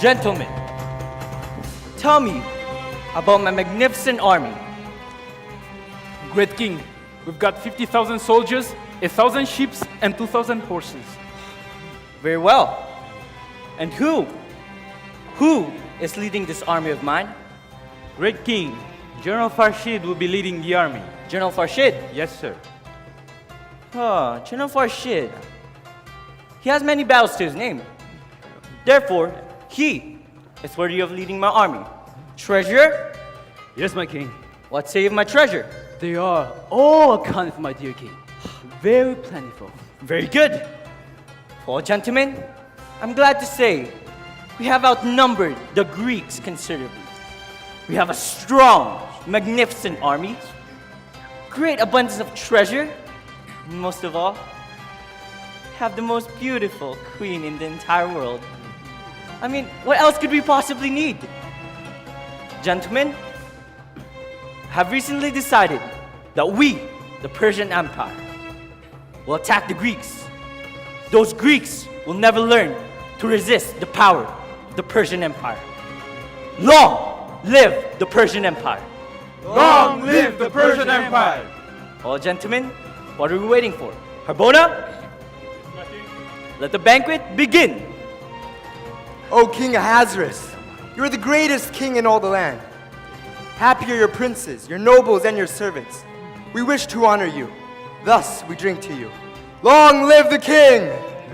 Gentlemen, tell me about my magnificent army. Great king, we've got 50,000 soldiers, 1,000 ships, and 2,000 horses. Very well. And who is leading this army of mine? Great king, General Farshid will be leading the army. General Farshid? Yes, sir. General Farshid. He has many battles to his name. Therefore, he is worthy of leading my army. Treasurer? Yes, my king. What say of my treasure? They are all accounted for, my dear king. Very plentiful. Very good. Well, gentlemen, I'm glad to say we have outnumbered the Greeks considerably. We have a strong, magnificent army, great abundance of treasure, and most of all, have the most beautiful queen in the entire world. I mean, what else could we possibly need? Gentlemen, I have recently decided that we, the Persian Empire, will attack the Greeks. Those Greeks will never learn to resist the power of the Persian Empire. Long live the Persian Empire! Long live the Persian Empire! Well, gentlemen, what are we waiting for? Harbona? Let the banquet begin! O King Ahasuerus, you are the greatest king in all the land. Happy are your princes, your nobles, and your servants. We wish to honor you. Thus we drink to you. Long live the king!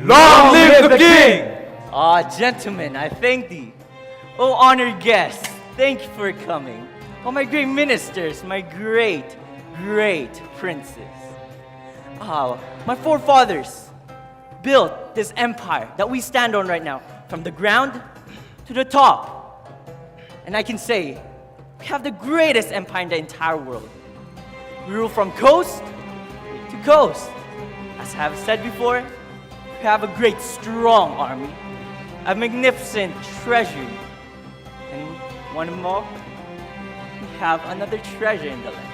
Long live the king! Gentlemen, I thank thee. Oh, honored guests, thank you for coming. Oh, my great ministers, my great, great princes. My forefathers built this empire that we stand on right now, from the ground to the top. And I can say, we have the greatest empire in the entire world. We rule from coast to coast. As I have said before, we have a great, strong army, a magnificent treasury, and one more, we have another treasure in the land.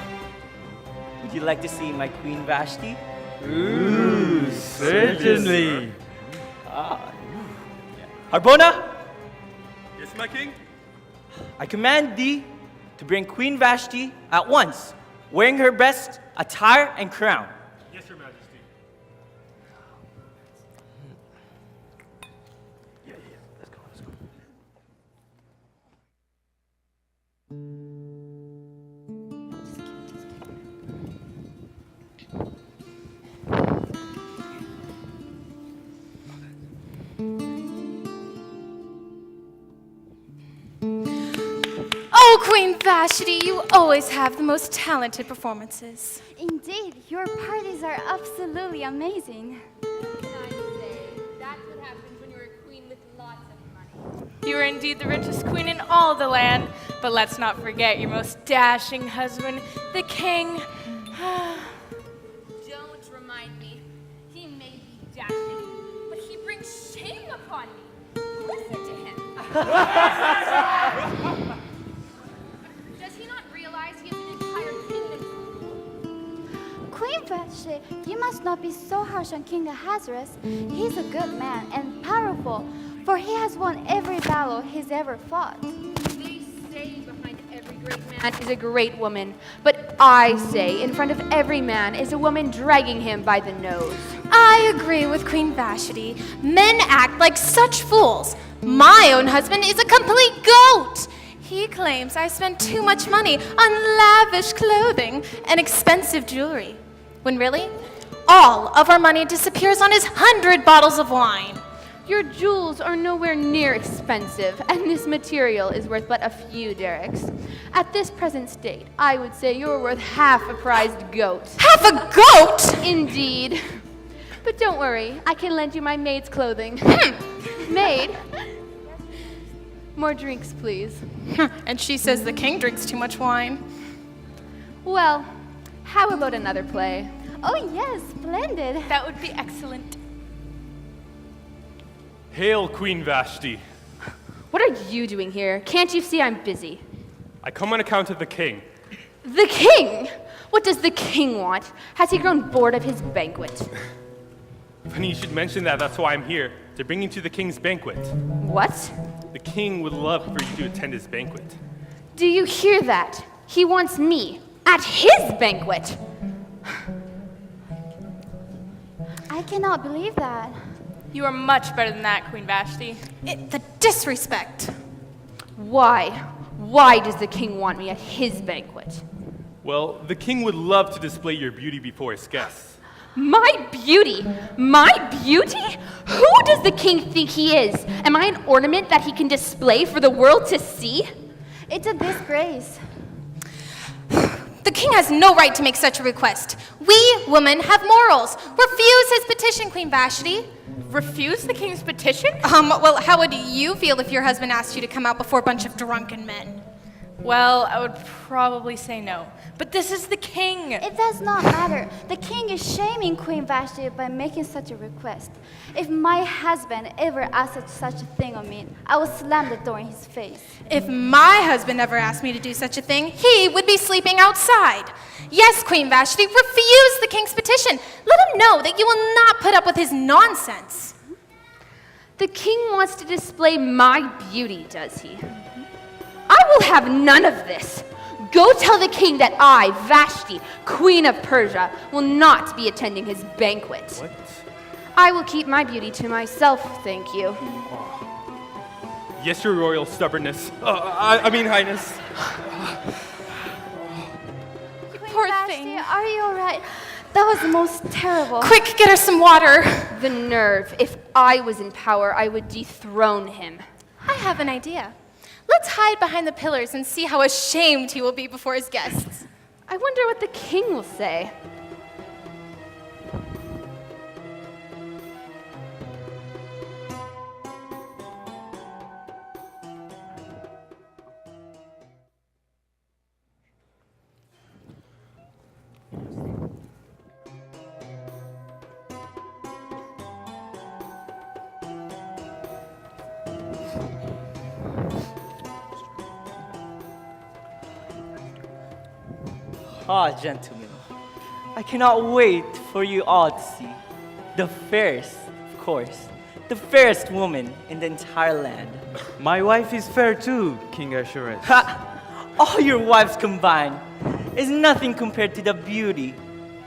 Would you like to see my Queen Vashti? Ooh, certainly. Harbona, Yes, my king? I command thee to bring Queen Vashti at once, wearing her best attire and crown. Yes, your majesty. Oh, Queen Vashti, you always have the most talented performances. Indeed, your parties are absolutely amazing. What can I say? That's what happens when you're a queen with lots of money. You are indeed the richest queen in all the land, but let's not forget your most dashing husband, the king. Don't remind me. He may be dashing, but he brings shame upon me. Listen to him. Does he not realize he has an entire kingdom? Queen Vashti, you must not be so harsh on King Ahasuerus. He's a good man and powerful, for he has won every battle he's ever fought. They say behind every great man is a great woman, but I say in front of every man is a woman dragging him by the nose. I agree with Queen Vashti. Men act like such fools. My own husband is a complete goat. He claims I spend too much money on lavish clothing and expensive jewelry, when really, all of our money disappears on his 100 bottles of wine. Your jewels are nowhere near expensive, and this material is worth but a few derricks. At this present state, I would say you're worth half a prized goat. Half a goat? Indeed. But don't worry, I can lend you my maid's clothing. Maid, more drinks, please. And she says the king drinks too much wine. Well, how about another play? Oh yes, splendid. That would be excellent. Hail, Queen Vashti. What are you doing here? Can't you see I'm busy? I come on account of the king. The king? What does the king want? Has he grown bored of his banquet? Funny you should mention that. That's why I'm here, to bring you to the king's banquet. What? The king would love for you to attend his banquet. Do you hear that? He wants me at his banquet. I cannot believe that. You are much better than that, Queen Vashti. The disrespect. Why? Why does the king want me at his banquet? Well, the king would love to display your beauty before his guests. My beauty? My beauty? Who does the king think he is? Am I an ornament that he can display for the world to see? It's a disgrace. The king has no right to make such a request. We, women, have morals. Refuse his petition, Queen Vashti. Refuse the king's petition? Well, how would you feel if your husband asked you to come out before a bunch of drunken men? Well, I would probably say no. But this is the king. It does not matter. The king is shaming Queen Vashti by making such a request. If my husband ever asked such a thing of me, I will slam the door in his face. If my husband ever asked me to do such a thing, he would be sleeping outside. Yes, Queen Vashti, refuse the king's petition. Let him know that you will not put up with his nonsense. The king wants to display my beauty, does he? I will have none of this. Go tell the king that I, Vashti, Queen of Persia, will not be attending his banquet. What? I will keep my beauty to myself, thank you. Yes, your royal stubbornness. I mean, highness. Queen Poor Vashti, thing. are you all right? That was the most terrible. Quick, get her some water. The nerve. If I was in power, I would dethrone him. I have an idea. Let's hide behind the pillars and see how ashamed he will be before his guests. I wonder what the king will say. Ah, gentlemen, I cannot wait for you all to see the fairest, of course, the fairest woman in the entire land. My wife is fair too, King Assurances. Ha! All your wives combined is nothing compared to the beauty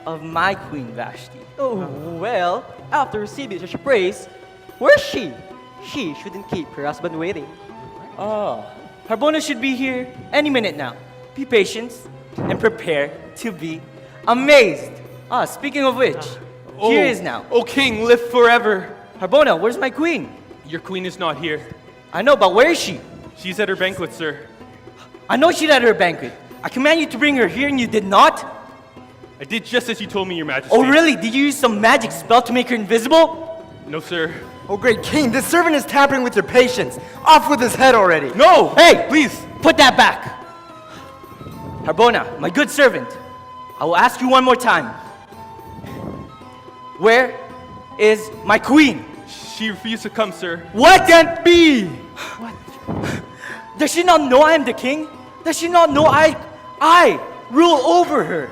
of my Queen Vashti. Oh, well, after receiving such praise, where's she? She shouldn't keep her husband waiting. Oh, Harbona should be here any minute now. Be patient and prepare to be amazed. Ah, speaking of which, here is now. Oh, king, live forever. Harbona, where's my queen? Your queen is not here. I know, but where is she? She's at her banquet, sir. I know she's at her banquet. I command you to bring her here and you did not? I did just as you told me, your majesty. Oh, really? Did you use some magic spell to make her invisible? No, sir. Oh, great king, this servant is tampering with your patience. Off with his head already. No! Hey, Please! put that back. Harbona, my good servant, I will ask you one more time. Where is my queen? She refused to come, sir. What can be? What? Does she not know I am the king? Does she not know I rule over her?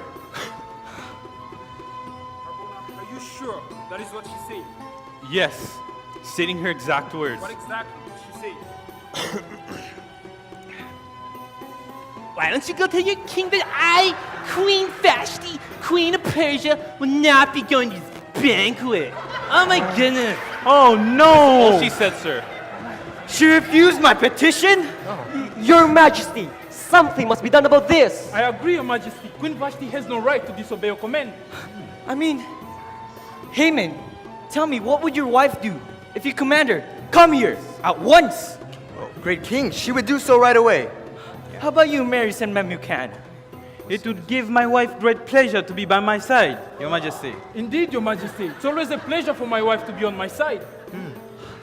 Are you sure that is what she said? Yes, stating her exact words. What exactly did she say? Why don't you go tell your king that I, Queen Vashti, Queen of Persia, will not be going to this banquet? Oh my goodness. Oh no! All she said, sir. She refused my petition? Your Majesty, something must be done about this. I agree, Your Majesty. Queen Vashti has no right to disobey your command. I mean, Haman, tell me, what would your wife do if you command her, come here, at once? Oh, great king, she would do so right away. How about you, Mary St. Memucan? It would give my wife great pleasure to be by my side, Your Majesty. Indeed, Your Majesty. It's always a pleasure for my wife to be on my side.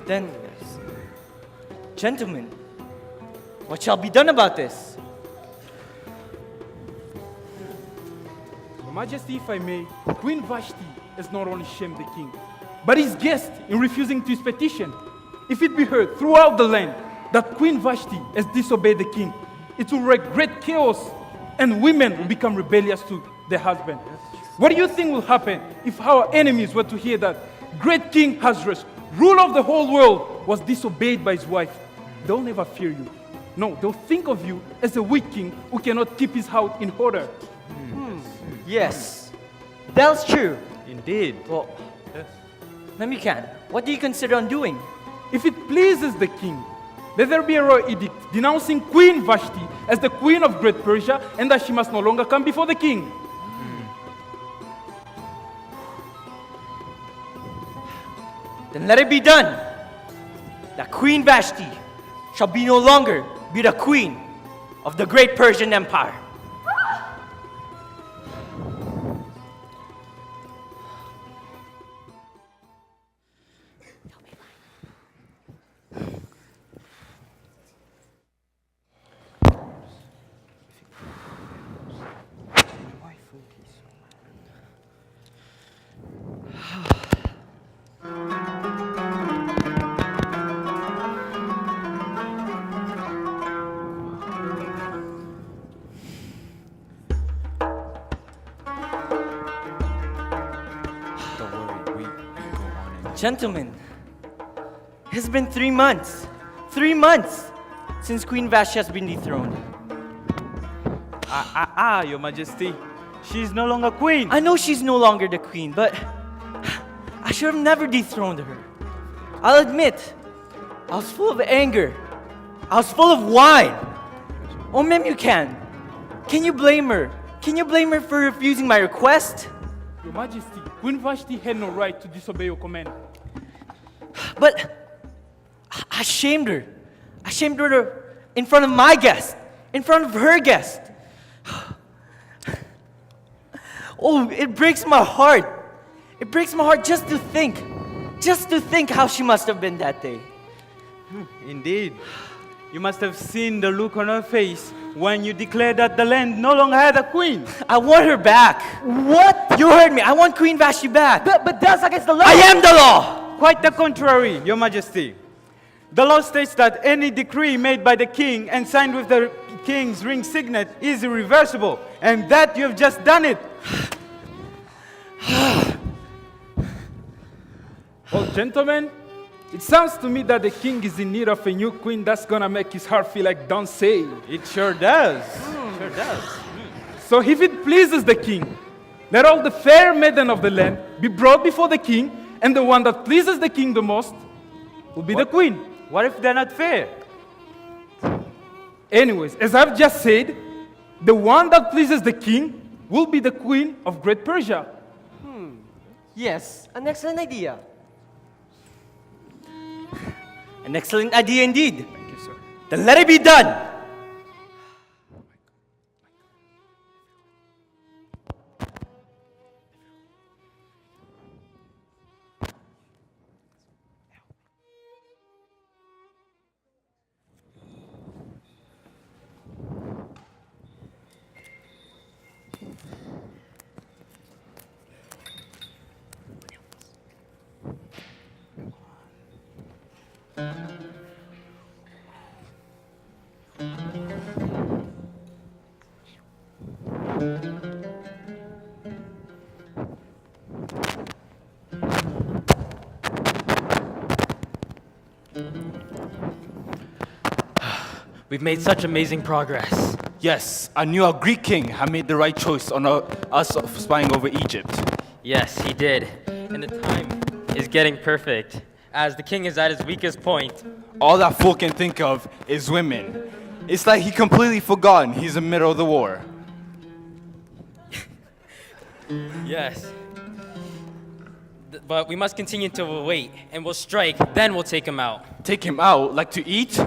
Then, gentlemen, what shall be done about this? Your Majesty, if I may, Queen Vashti has not only shamed the king, but his guest in refusing to his petition. If it be heard throughout the land that Queen Vashti has disobeyed the king, it will wreak great chaos, and women will become rebellious to their husband. What do you think will happen if our enemies were to hear that great King Ahasuerus, ruler of the whole world, was disobeyed by his wife? they'll never fear you. No, they'll think of you as a weak king who cannot keep his house in order. Yes, that's true. Indeed. Well, Memucan, what do you consider on doing? If it pleases the king, let there be a royal edict denouncing Queen Vashti as the queen of Great Persia and that she must no longer come before the king. Then let it be done. That Queen Vashti shall be no longer be the queen of the great Persian Empire. Gentlemen, it's been 3 months. 3 months since Queen Vashti has been dethroned. Your Majesty. She's no longer queen. I know she's no longer the queen, but I should have never dethroned her. I'll admit, I was full of anger. I was full of wine. Oh, Memucan, can you blame her? Can you blame her for refusing my request? Your Majesty, Queen Vashti had no right to disobey your command. But I shamed her. I shamed her in front of my guest, in front of her guest. Oh, it breaks my heart. It breaks my heart just to think how she must have been that day. Indeed. You must have seen the look on her face when you declared that the land no longer had a queen. I want her back. What? You heard me. I want Queen Vashti back. But that's against the law. I am the law. Quite the contrary, Your Majesty. The law states that any decree made by the king and signed with the king's ring signet is irreversible, and that you have just done it. Well, gentlemen, it sounds to me that the king is in need of a new queen that's gonna make his heart feel like don't say. It sure does. Sure does. So if it pleases the king, let all the fair maiden of the land be brought before the king, and the one that pleases the king the most will be the queen. What if they're not fair? Anyways, as I've just said, the one that pleases the king will be the queen of Great Persia. Yes, an excellent idea. An excellent idea indeed. Thank you, sir. Then let it be done. We've made such amazing progress. Yes, I knew our Greek king had made the right choice on us spying over Egypt. Yes, he did. And the time is getting perfect, as the king is at his weakest point. All that fool can think of is women. It's like he completely forgotten he's in the middle of the war. Yes. But we must continue to wait, and we'll strike, then we'll take him out. Take him out? Like to eat?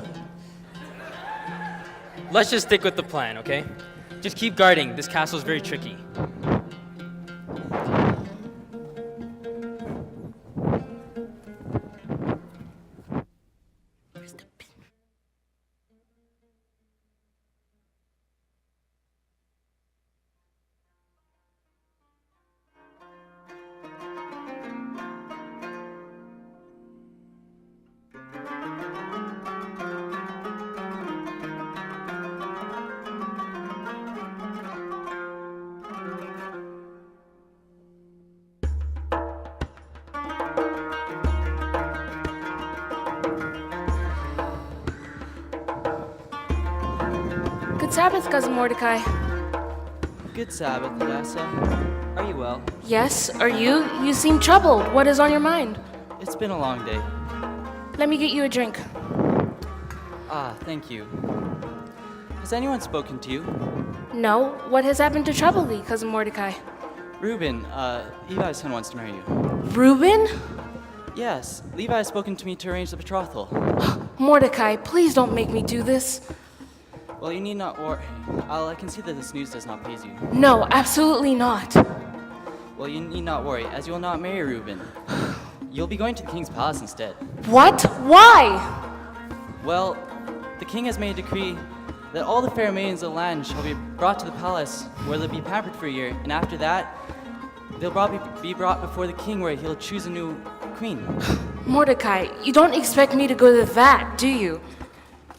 Let's just stick with the plan, okay? Just keep guarding. This castle is very tricky. Sabbath, Cousin Mordecai. Good Sabbath, Hadassah. Are you well? Yes, are you? You seem troubled. What is on your mind? It's been a long day. Let me get you a drink. Ah, thank you. Has anyone spoken to you? No, what has happened to trouble thee, Cousin Mordecai? Reuben, Levi's son wants to marry you. Reuben? Yes, Levi has spoken to me to arrange the betrothal. Mordecai, please don't make me do this. Well, you need not worry. I can see that this news does not please you. No, absolutely not. Well, you need not worry, as you will not marry Reuben. You'll be going to the king's palace instead. What? Why? Well, the king has made a decree that all the fair maidens of the land shall be brought to the palace, where they'll be pampered for a year, and after that, they'll be brought before the king, where he'll choose a new queen. Mordecai, you don't expect me to go to that, do you?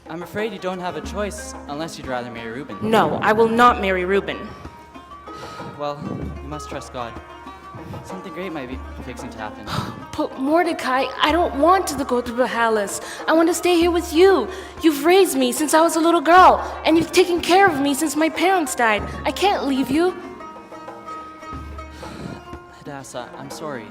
I'm afraid you don't have a choice unless you'd rather marry Reuben. No, I will not marry Reuben. Well, you must trust God. Something great might be fixing to happen. But Mordecai, I don't want to go to the palace. I want to stay here with you. You've raised me since I was a little girl, and you've taken care of me since my parents died. I can't leave you. Hadassah, I'm sorry.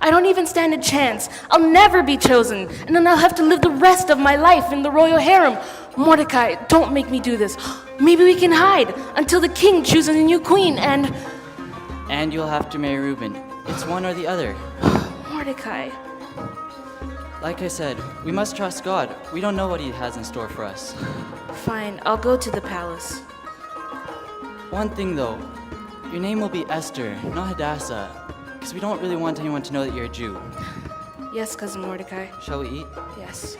I don't even stand a chance. I'll never be chosen, and then I'll have to live the rest of my life in the royal harem. Mordecai, don't make me do this. Maybe we can hide until the king chooses a new queen, and you'll have to marry Reuben. It's one or the other. Mordecai. Like I said, we must trust God. We don't know what he has in store for us. Fine, I'll go to the palace. One thing though, your name will be Esther, not Hadassah, because we don't really want anyone to know that you're a Jew. Yes, Cousin Mordecai. Shall we eat? Yes.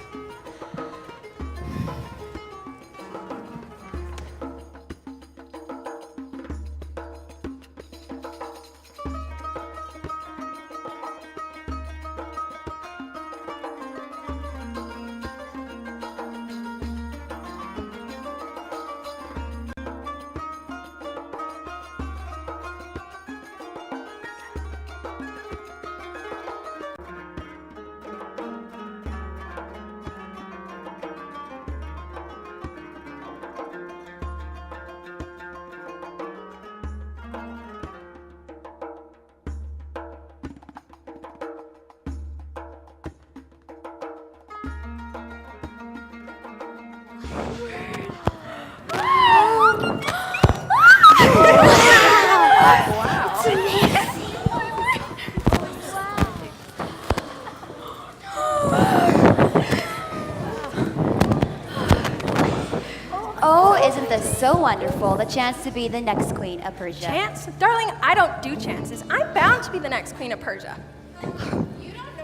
Oh, isn't this so wonderful? The chance to be the next queen of Persia. Chance? Darling, I don't do chances. I'm bound to be the next queen of Persia. You don't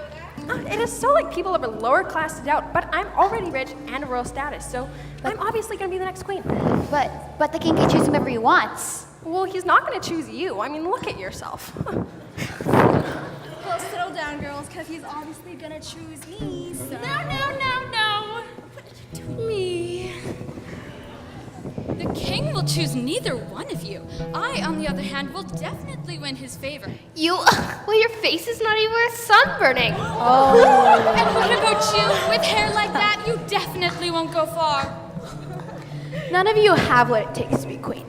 know that. It is so like people of a lower class to doubt, but I'm already rich and a royal status, so I'm obviously going to be the next queen. But the king can choose whomever he wants. Well, he's not going to choose you. I mean, look at yourself. Well, settle down, girls, because he's obviously gonna choose me, so... No. Me. The king will choose neither one of you. I, on the other hand, will definitely win his favor. Well, your face is not even worth sunburning. And what about you? With hair like that, you definitely won't go far. None of you have what it takes to be queen.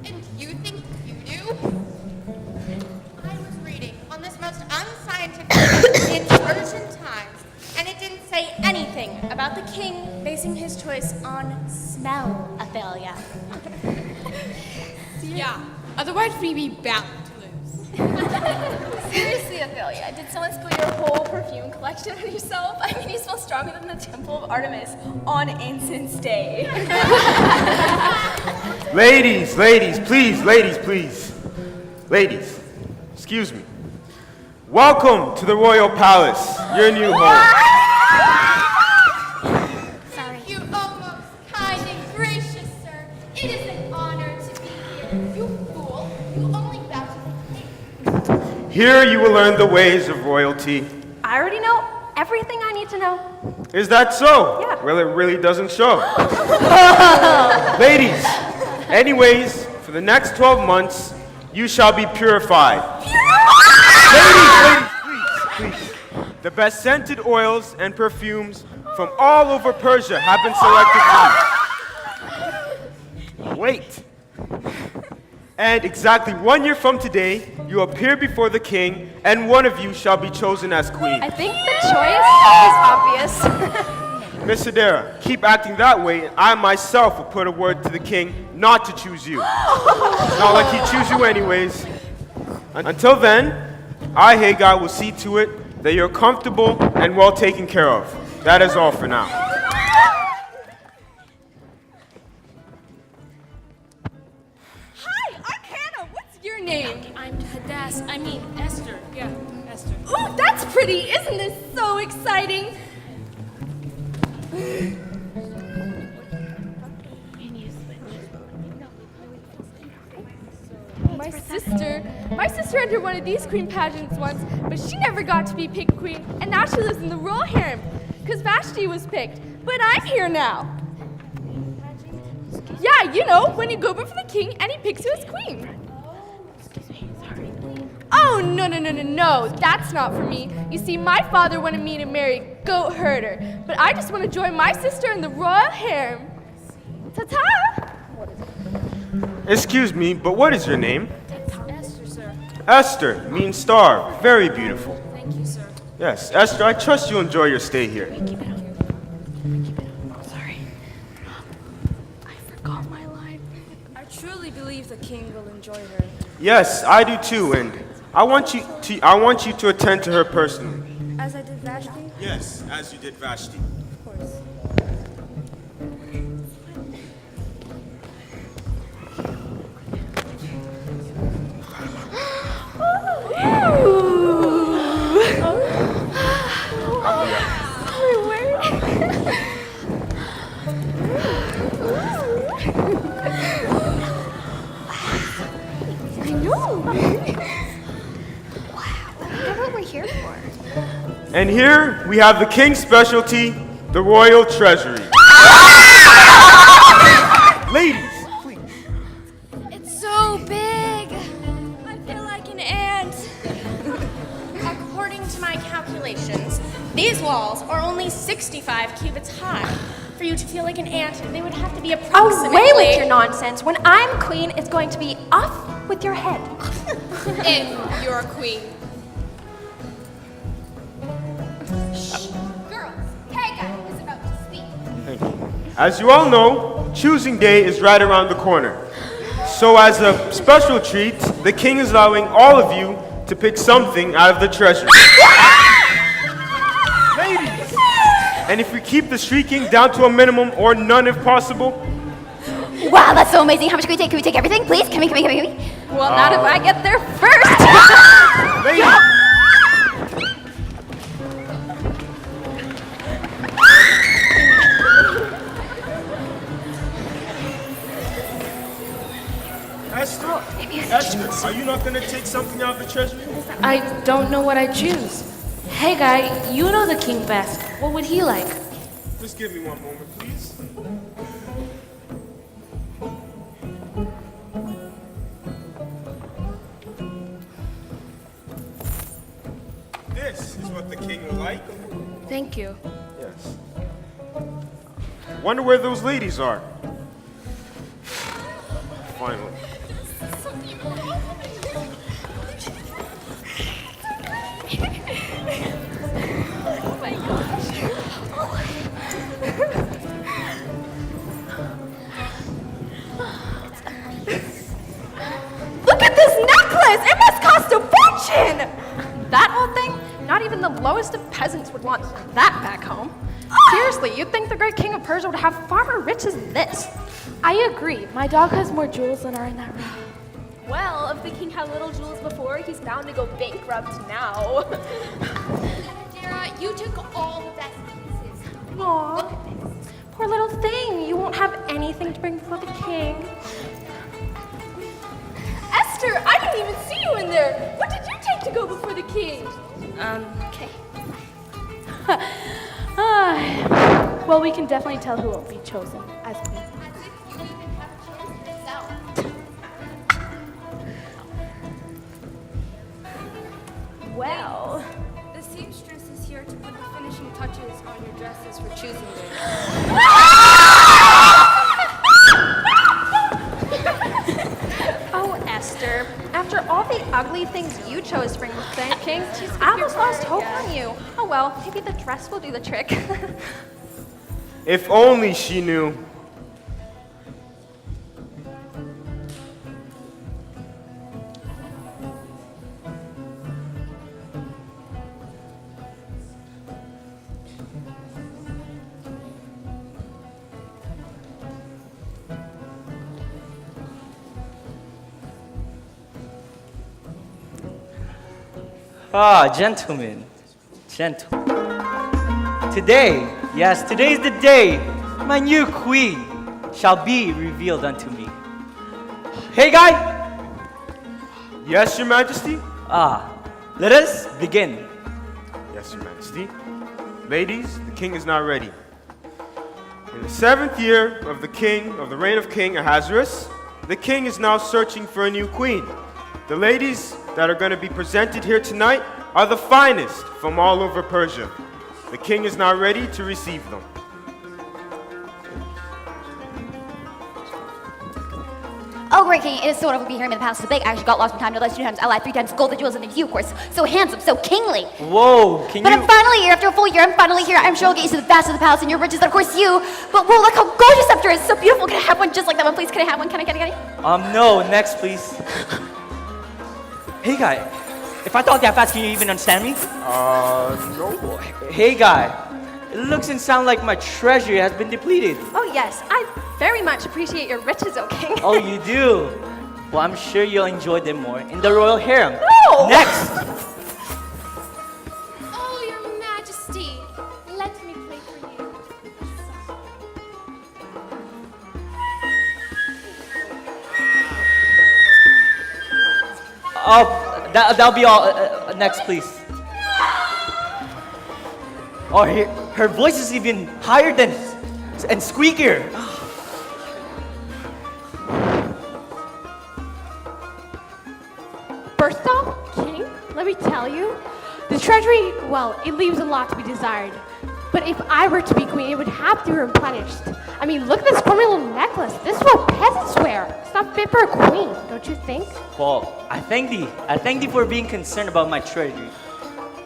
And you think you do? I was reading on this most unscientific in Persian times, and it didn't say anything about the king basing his choice on smell, Ophelia. Yeah, otherwise we'd be bound to lose. Seriously, Ophelia, did someone spill your whole perfume collection on yourself? I mean, you smell stronger than the Temple of Artemis on Incense Day. Ladies, please. Ladies, excuse me. Welcome to the royal palace, your new home. Thank you, oh most kind and gracious sir. It is an honor to be here. You fool, you only bow to the king. Here you will learn the ways of royalty. I already know everything I need to know. Is that so? Yeah. Well, it really doesn't show. Ladies, anyways, for the next 12 months, you shall be purified. Ladies, please. The best scented oils and perfumes from all over Persia have been selected for you. Wait. And exactly 1 year from today, you appear before the king, and one of you shall be chosen as queen. I think the choice is obvious. Miss Sedera, keep acting that way, and I myself will put a word to the king not to choose you. Not like he'd choose you anyways. Until then, I, Hagar, will see to it that you're comfortable and well taken care of. That is all for now. Your name? I'm Hadass. I mean, Esther. Yeah, Esther. Ooh, that's pretty! Isn't this so exciting? My sister entered one of these queen pageants once, but she never got to be picked queen, and now she lives in the royal harem, because Vashti was picked. But I'm here now. Yeah, you know, when you go before the king and he picks you as queen. Oh, no, that's not for me. You see, my father wanted me to marry a goat herder, but I just want to join my sister in the royal harem. Ta-ta! Excuse me, but what is your name? Esther, sir. Esther, means star. Very beautiful. Thank you, sir. Yes, Esther, I trust you enjoy your stay here. Sorry. I forgot my line. I truly believe the king will enjoy her. Yes, I do too, and I want you to attend to her personally. As I did Vashti? Yes, as you did Vashti. Of course. I know. Wow, I wonder what we're here for. And here we have the king's specialty, the royal treasury. Ladies, please. It's so big. I feel like an ant. According to my calculations, these walls are only 65 cubits high. For you to feel like an ant, they would have to be approximately... Away with your nonsense. When I'm queen, it's going to be off with your head. If you're queen. Girls, Hagar is about to speak. Thank you. As you all know, choosing day is right around the corner. So as a special treat, the king is allowing all of you to pick something out of the treasury. Ladies! And if we keep the shrieking down to a minimum or none if possible. Wow, that's so amazing. How much can we take? Can we take everything, please? Can we? Well, not if I get there first. Esther, are you not going to take something out of the treasury? I don't know what I choose. Hey, guy, you know the king best. What would he like? Just give me one moment, please. This is what the king would like. Thank you. Yes. Wonder where those ladies are. Finally. Oh my gosh. Look at this necklace! It must cost a fortune! That old thing? Not even the lowest of peasants would want that back home. Seriously, you'd think the great king of Persia would have far more riches than this. I agree. My dog has more jewels than are in that room. Well, if the king had little jewels before, he's bound to go bankrupt now. Dara, you took all the best pieces. Aw, poor little thing. You won't have anything to bring before the king. Esther, I didn't even see you in there. What did you take to go before the king? Okay. Well, we can definitely tell who won't be chosen as queen. Well, The seamstress is here to put the finishing touches on your dresses for choosing day. Esther, after all the ugly things you chose to bring with the king, I almost lost hope on you. Oh well, maybe the dress will do the trick. If only she knew. Ah, gentlemen, gentlemen. Today, yes, today is the day my new queen shall be revealed unto me. Hey, guy! Yes, Your Majesty? Let us begin. Yes, Your Majesty. Ladies, the king is now ready. In the 7th year of the reign of King Ahasuerus, the king is now searching for a new queen. The ladies that are going to be presented here tonight are the finest from all over Persia. The king is now ready to receive them. Oh, great king, it is so wonderful to be here in the palace so big. I actually got lost in time, no less 2 times. I lied 3 times, gold, the jewels, and you, of course. So handsome, so kingly. Whoa, But I'm finally here, after a full year, I'm finally here. I'm sure I'll get you to the best of the palace and your riches, and of course you. But whoa, look how gorgeous Esther is, so beautiful. Can I have one just like that one, please? Can I have one? Can I? No, next, please. Hey, guy. If I talk that fast, can you even understand me? No. Hey, guy. It looks and sounds like my treasury has been depleted. Oh yes, I very much appreciate your riches, O king. Oh, you do? Well, I'm sure you'll enjoy them more in the royal harem. No! Next! Oh, Your Majesty, let me play for you. Oh, that'll be all. Next, please. Oh, her voice is even higher than and squeakier. First off, King, let me tell you, the treasury, well, it leaves a lot to be desired. But if I were to be queen, it would have to be replenished. I mean, look at this poor little necklace. This is what peasants wear. It's not fit for a queen, don't you think? Well, I thank thee. I thank thee for being concerned about my treasury.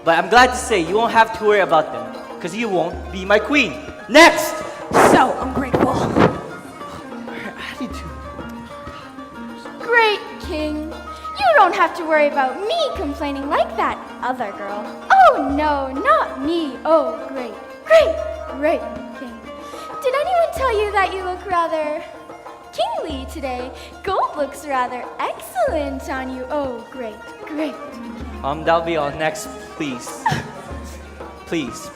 But I'm glad to say you won't have to worry about them, because you won't be my queen. Next! So ungrateful. Her attitude. Great king. You don't have to worry about me complaining like that other girl. Oh no, not me. Oh, great king. Did anyone tell you that you look rather kingly today? Gold looks rather excellent on you. Oh, great. That'll be all. Next, please. Please.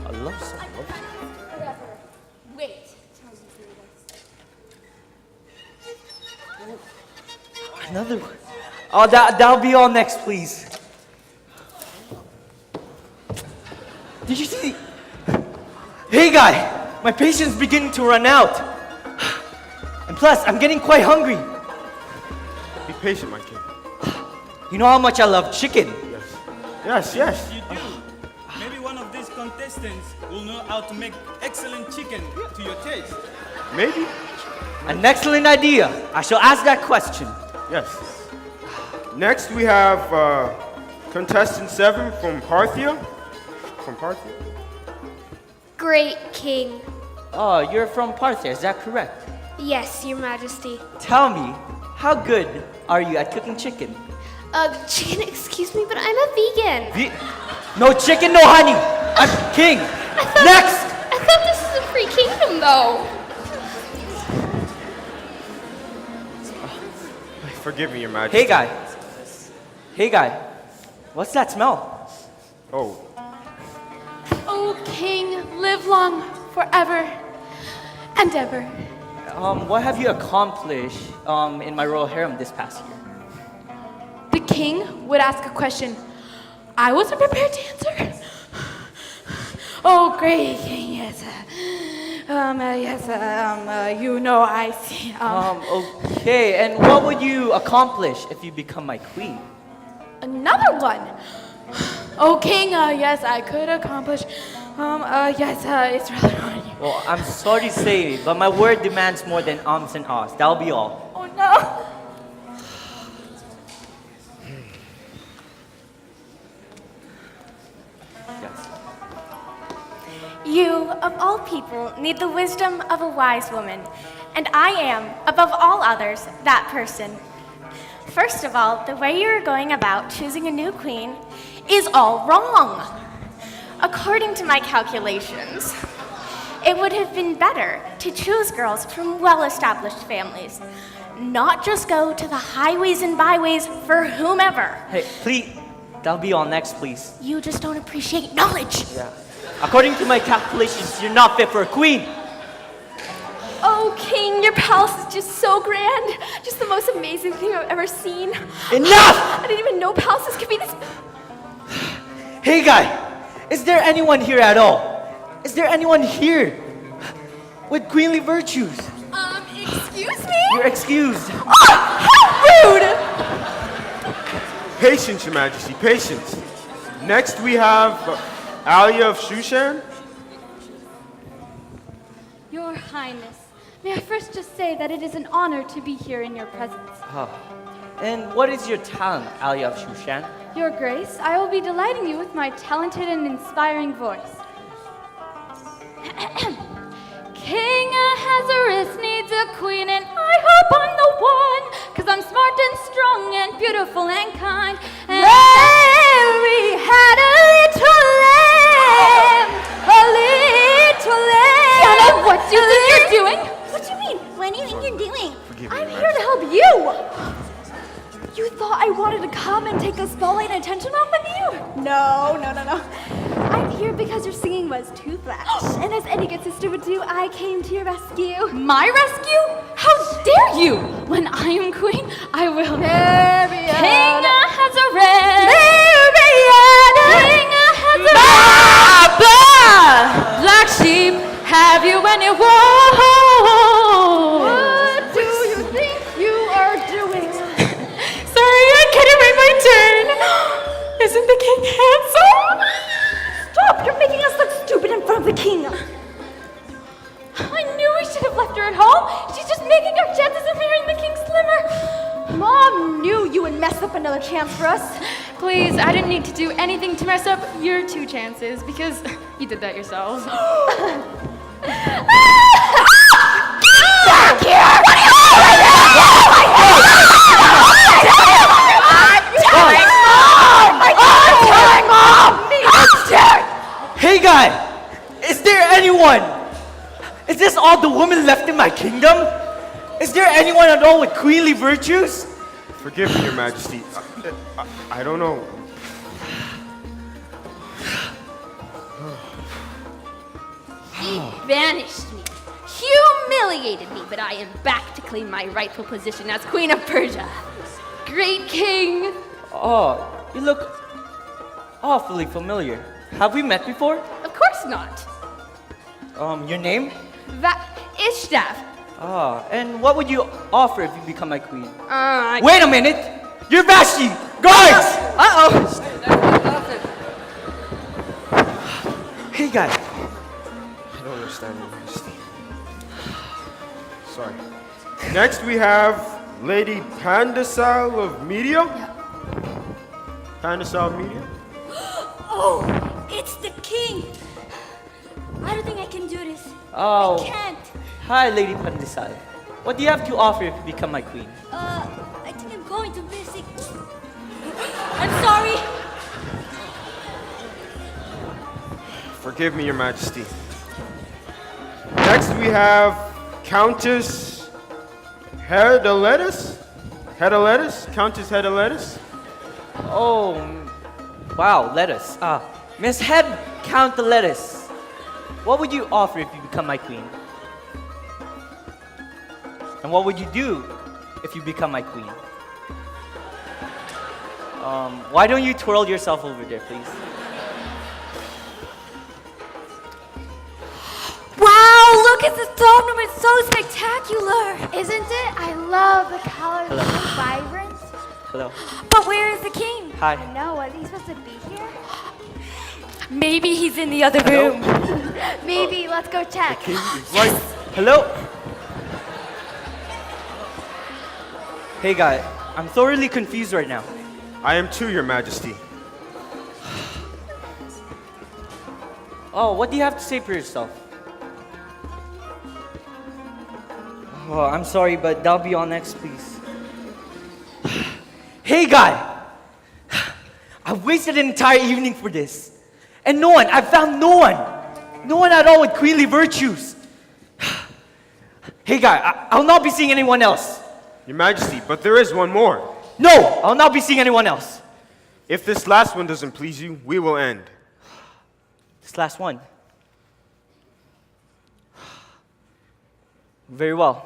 A love song. Wait. Another one. Oh, that'll be all. Next, please. Did you see? Hey, guy. My patience is beginning to run out. And plus, I'm getting quite hungry. Be patient, my king. You know how much I love chicken. Yes. You do. Maybe one of these contestants will know how to make excellent chicken to your taste. Maybe. An excellent idea. I shall ask that question. Yes. Next, we have contestant 7 from Parthia. Great king. Oh, you're from Parthia, is that correct? Yes, Your Majesty. Tell me, how good are you at cooking chicken? Chicken, excuse me, but I'm a vegan. No chicken, no honey. I'm king. Next! I thought this is a free kingdom, though. Forgive me, Your Majesty. Hey, guy. What's that smell? Oh. Oh, king, live long, forever and ever. What have you accomplished in my royal harem this past year? The king would ask a question I wasn't prepared to answer. Oh, great king, yes. You know, I see. Okay, and what would you accomplish if you become my queen? Another one. Oh, king, yes, I could accomplish. It's rather on you. Well, I'm sorry to say, but my word demands more than ums and ahs. That'll be all. Oh no! Yes. You, of all people, need the wisdom of a wise woman, and I am, above all others, that person. First of all, the way you're going about choosing a new queen is all wrong. According to my calculations, it would have been better to choose girls from well-established families, not just go to the highways and byways for whomever. Hey, please, that'll be all next, please. You just don't appreciate knowledge. Yeah. According to my calculations, you're not fit for a queen. Oh, King, your palace is just so grand. Just the most amazing thing I've ever seen. Enough! I didn't even know palaces could be this. Hey, guy, is there anyone here at all? Is there anyone here with queenly virtues? Excuse me? You're excused. How rude! Patience, Your Majesty, patience. Next we have Alia of Shushan. Your Highness, may I first just say that it is an honor to be here in your presence. And what is your talent, Alia of Shushan? Your Grace, I will be delighting you with my talented and inspiring voice. King Ahasuerus needs a queen, and I hope I'm the one, 'cause I'm smart and strong and beautiful and kind. And Mary had a little lamb, a little lamb. Kiana, what do you think you're doing? What do you mean? What do you think you're doing? I'm here to help you. You thought I wanted to come and take the spotlight and attention off of you? No. I'm here because your singing was too flat. And as any good sister would do, I came to your rescue. My rescue? How dare you! When I am queen, I will. Mariana. King Ahasuerus. Mariana. King Ahasuerus. Black sheep, have you any wool? What do you think you are doing? Sorry, I couldn't wait my turn. Isn't the king handsome? Stop! You're making us look stupid in front of the king. I knew we should have left her at home. She's just making our chances of marrying the king slimmer. Mom knew you would mess up another chance for us. Please, I didn't need to do anything to mess up your two chances because you did that yourselves. Back here! Hey, guy, is there anyone? Is this all the women left in my kingdom? Is there anyone at all with queenly virtues? Forgive me, Your Majesty. I don't know. He banished me, humiliated me, but I am back to claim my rightful position as Queen of Persia. Great King! Oh, you look awfully familiar. Have we met before? Of course not. Your name? Ishtav. And what would you offer if you become my queen? I Wait a minute! You're Vashti! Guards! Hey, guy. I don't understand, Your Majesty. Sorry. Next we have Lady Pandasal of Media. Pandasal of Media. Oh, it's the king. I don't think I can do this. Oh. I can't. Hi, Lady Pandesal. What do you have to offer if you become my queen? I think I'm going to visit. I'm sorry. Forgive me, Your Majesty. Next we have Countess Hedaletus. Countess Hedaletus. Oh, wow, lettuce. Miss Head, count the lettuce. What would you offer if you become my queen? And what would you do if you become my queen? Why don't you twirl yourself over there, please? Wow, look at this dome room. It's so spectacular. Isn't it? I love the colors. Hello. So vibrant. Hello. But where is the king? Hi. I know. Was he supposed to be here? Maybe he's in the other room. Maybe, let's go check. Right. Hello? Hey guy, I'm thoroughly confused right now. I am too, Your Majesty. Oh, what do you have to say for yourself? Oh, I'm sorry, but that'll be on next, please. Hey guy! I've wasted an entire evening for this. And no one, I found no one. No one at all with queenly virtues. Hey guy, I'll not be seeing anyone else. Your Majesty, but there is one more. No, I'll not be seeing anyone else. If this last one doesn't please you, we will end. This last one. Very well.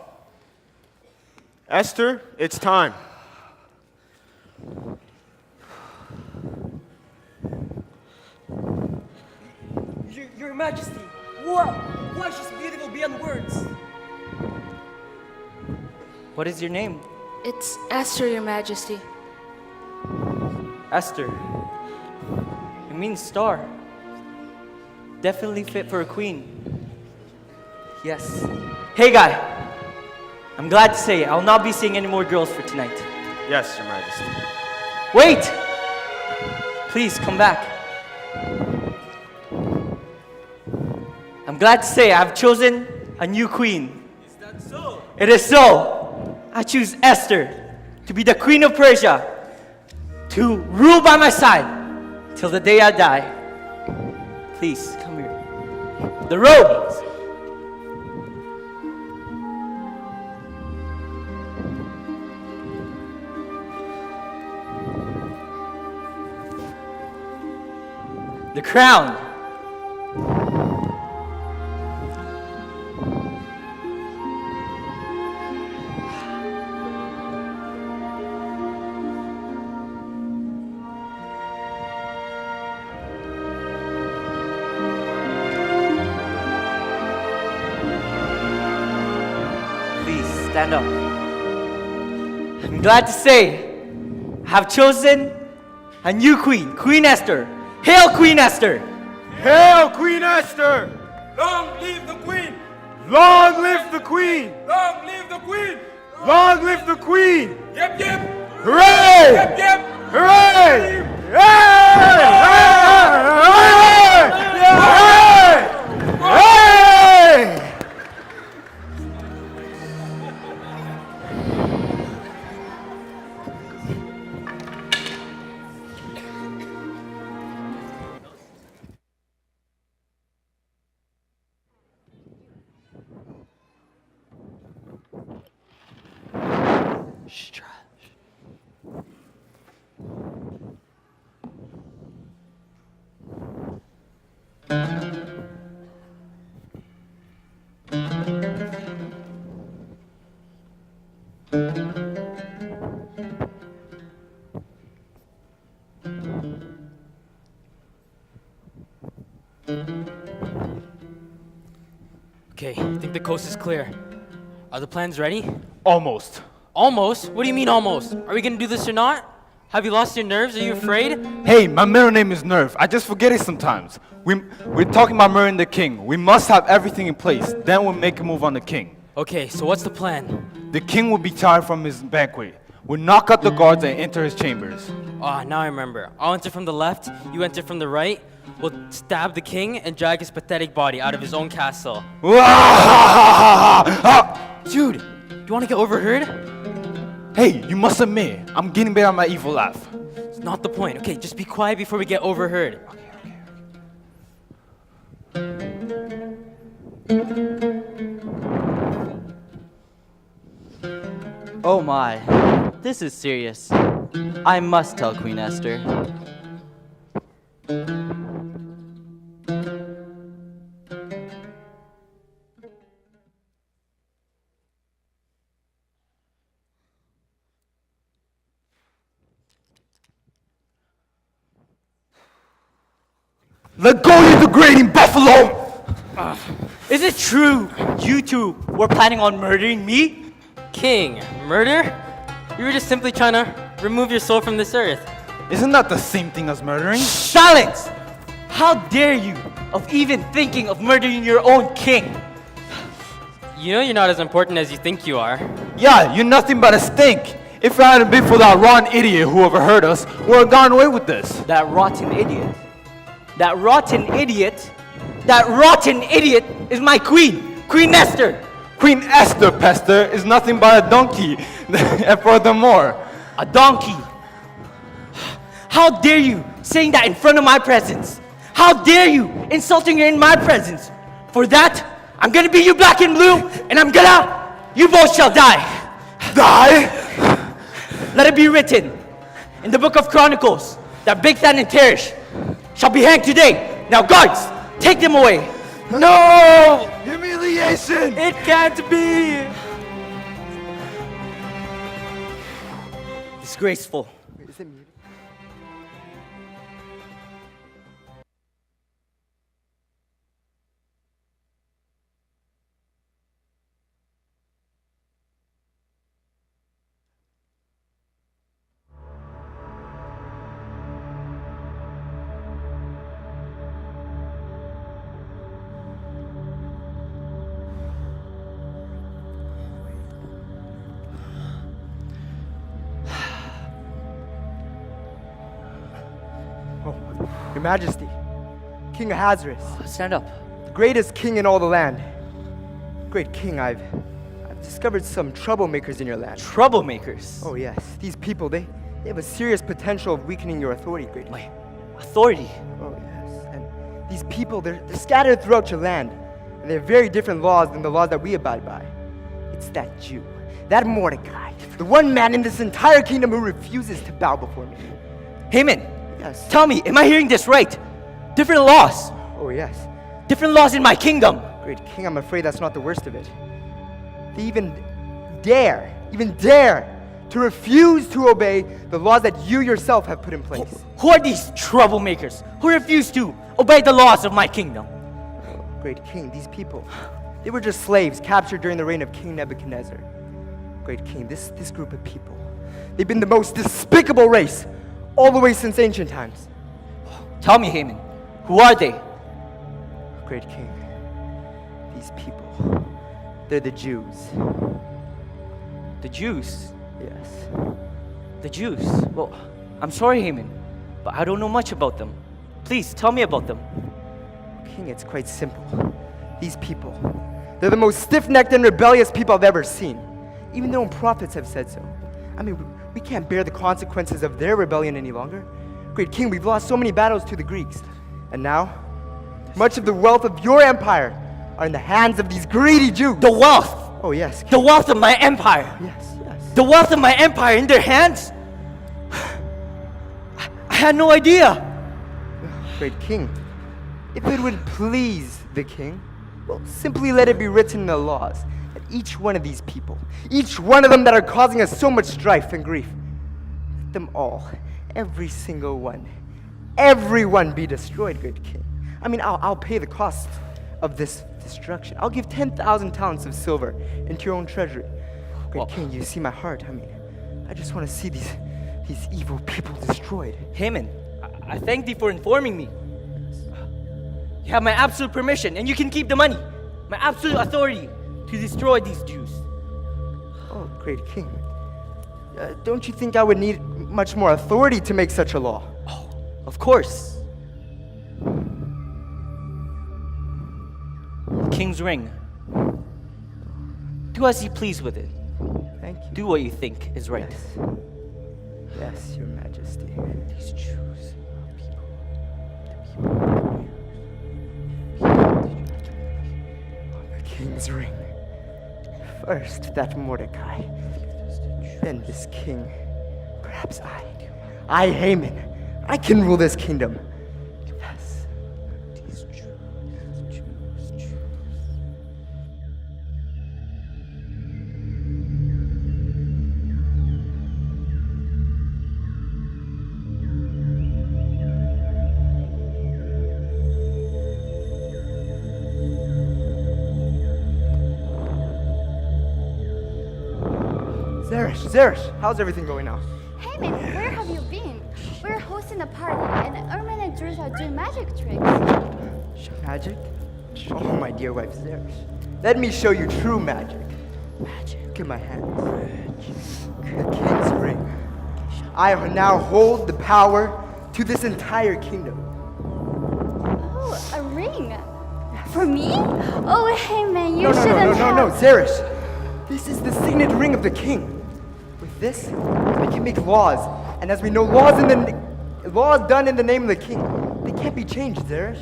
Esther, it's time. Your Majesty, wow! Why she's beautiful beyond words. What is your name? It's Esther, Your Majesty. Esther. It means star. Definitely fit for a queen. Yes. Hey guy, I'm glad to say I'll not be seeing any more girls for tonight. Yes, Your Majesty. Wait! Please come back. I'm glad to say I've chosen a new queen. Is that so? It is so. I choose Esther to be the queen of Persia, to rule by my side till the day I die. Please come here. The road. The crown. Please stand up. I'm glad to say I have chosen a new queen, Queen Esther. Hail Queen Esther! Hail Queen Esther! Long live the queen! Long live the queen! Long live the queen! Long live the queen! Yep, yep! Hooray! Yep, yep! Hooray! Hey! Hey! Hey! Okay, I think the coast is clear. Are the plans ready? Almost. Almost? What do you mean almost? Are we gonna do this or not? Have you lost your nerves? Are you afraid? Hey, my middle name is Nerve. I just forget it sometimes. We're talking about murdering the king. We must have everything in place. Then we'll make a move on the king. Okay, so what's the plan? The king will be tired from his banquet. We'll knock out the guards and enter his chambers. Ah, now I remember. I'll enter from the left, you enter from the right. We'll stab the king and drag his pathetic body out of his own castle. Dude, do you want to get overheard? Hey, you must admit, I'm getting better at my evil laugh. It's not the point. Okay, just be quiet before we get overheard. Oh my, this is serious. I must tell Queen Esther. Let go, you degrading buffalo! Is it true you two were planning on murdering me? King, murder? You were just simply trying to remove your soul from this earth. Isn't that the same thing as murdering? Silence! How dare you of even thinking of murdering your own king? You know you're not as important as you think you are. Yeah, you're nothing but a stink. If it hadn't been for that rotten idiot who overheard us, we would have gotten away with this. That rotten idiot. That rotten idiot. That rotten idiot is my queen, Queen Esther. Queen Esther, Pester, is nothing but a donkey. And furthermore, a donkey. How dare you saying that in front of my presence? How dare you insulting her in my presence? For that, I'm gonna beat you black and blue, and you both shall die. Die? Let it be written in the book of Chronicles that Bigthan and Teresh shall be hanged today. Now guards, take them away. No! Humiliation! It can't be! Disgraceful. Is it muted? Your Majesty, King Ahasuerus. Stand up. The greatest king in all the land. Great king, I've discovered some troublemakers in your land. Troublemakers? Oh yes, these people, they have a serious potential of weakening your authority, great king. My authority? Oh yes, and these people, they're scattered throughout your land. And they have very different laws than the laws that we abide by. It's that Jew, that Mordecai, the one man in this entire kingdom who refuses to bow before me. Haman! Yes. Tell me, am I hearing this right? Different laws. Oh, yes. Different laws in my kingdom. Great king, I'm afraid that's not the worst of it. They even dare to refuse to obey the laws that you yourself have put in place. Who are these troublemakers who refuse to obey the laws of my kingdom? Oh, great king, these people, they were just slaves captured during the reign of King Nebuchadnezzar. Great king, this group of people, they've been the most despicable race all the way since ancient times. Tell me, Haman, who are they? Great king, these people, they're the Jews. The Jews? Yes. The Jews? Well, I'm sorry, Haman, but I don't know much about them. Please, tell me about them. King, it's quite simple. These people, they're the most stiff-necked and rebellious people I've ever seen. Even their own prophets have said so. I mean, we can't bear the consequences of their rebellion any longer. Great king, we've lost so many battles to the Greeks. And now, much of the wealth of your empire are in the hands of these greedy Jews. The wealth? Oh, yes. The wealth of my empire? Yes, yes. The wealth of my empire in their hands? I had no idea. Great king, if it would please the king, well, simply let it be written in the laws that each one of these people, each one of them that are causing us so much strife and grief, let them all, every single one, everyone be destroyed, great king. I mean, I'll pay the cost of this destruction. I'll give 10,000 talents of silver into your own treasury. Great king, you see my heart. I mean, I just want to see these evil people destroyed. Haman, I thank thee for informing me. You have my absolute permission, and you can keep the money. My absolute authority to destroy these Jews. Oh, great king. Don't you think I would need much more authority to make such a law? Oh, of course. The king's ring. Do as you please with it. Thank you. Do what you think is right. Yes, yes, your majesty. These Jews. The king's ring. First that Mordecai, then this king. Perhaps I, Haman, I can rule this kingdom. Yes. These Jews. Zeresh, how's everything going now? Haman, where have you been? We're hosting a party, and Ermin and Drews are doing magic tricks. Magic? Oh, my dear wife, Zeresh. Let me show you true magic. Look at my hands. The king's ring. I now hold the power to this entire kingdom. Oh, a ring. For me? Oh, hey man, you shouldn't No, Zeresh. This is the signet ring of the king. With this, I can make laws. And as we know, laws done in the name of the king, they can't be changed, Zeresh.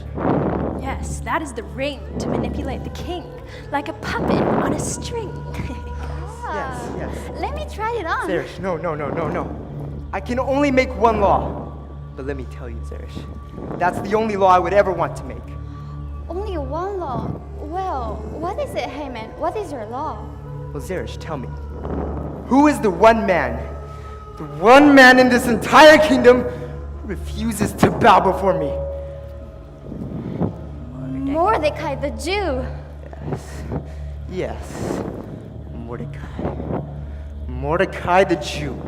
Yes, that is the ring to manipulate the king, like a puppet on a string. Yes. Let me try it on. Zeresh, no. I can only make one law. But let me tell you, Zeresh, that's the only law I would ever want to make. Only one law? Well, what is it, Haman? What is your law? Well, Zeresh, tell me, who is the one man in this entire kingdom who refuses to bow before me? Mordecai the Jew. Yes, Mordecai the Jew.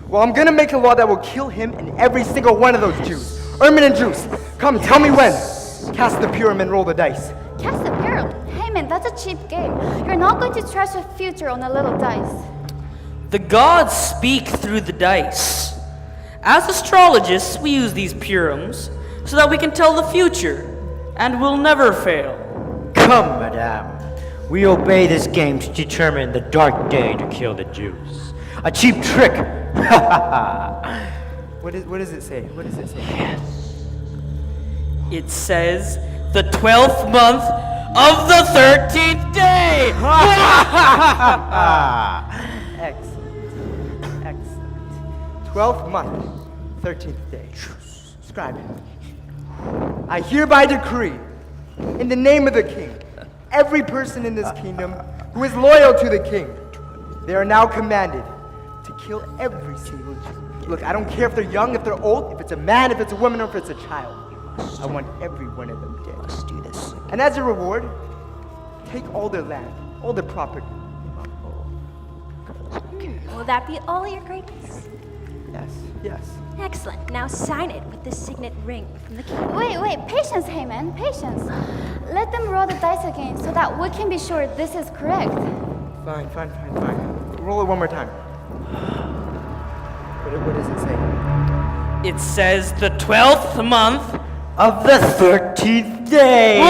Well, I'm gonna make a law that will kill him and every single one of those Jews. Ermin and Drews, come, tell me when. Cast the pyramid, roll the dice. Cast the pyramid? Haman, that's a cheap game. You're not going to trash your future on a little dice. The gods speak through the dice. As astrologists, we use these purums so that we can tell the future, and we'll never fail. Come, madame. We obey this game to determine the dark day to kill the Jews. A cheap trick. What does it say? Yes. It says the 12th month of the 13th day. Excellent. 12th month, 13th day. Scribe. I hereby decree, in the name of the king, every person in this kingdom who is loyal to the king, they are now commanded to kill every single Jew. Look, I don't care if they're young, if they're old, if it's a man, if it's a woman, or if it's a child. I want every one of them dead. Let's do this. And as a reward, take all their land, all their property. Will that be all, Your Greatness? Yes. Excellent. Now sign it with the signet ring from the king. Wait, patience, Haman, patience. Let them roll the dice again so that we can be sure this is correct. Fine. Roll it one more time. What does it say? It says the 12th month of the 13th day.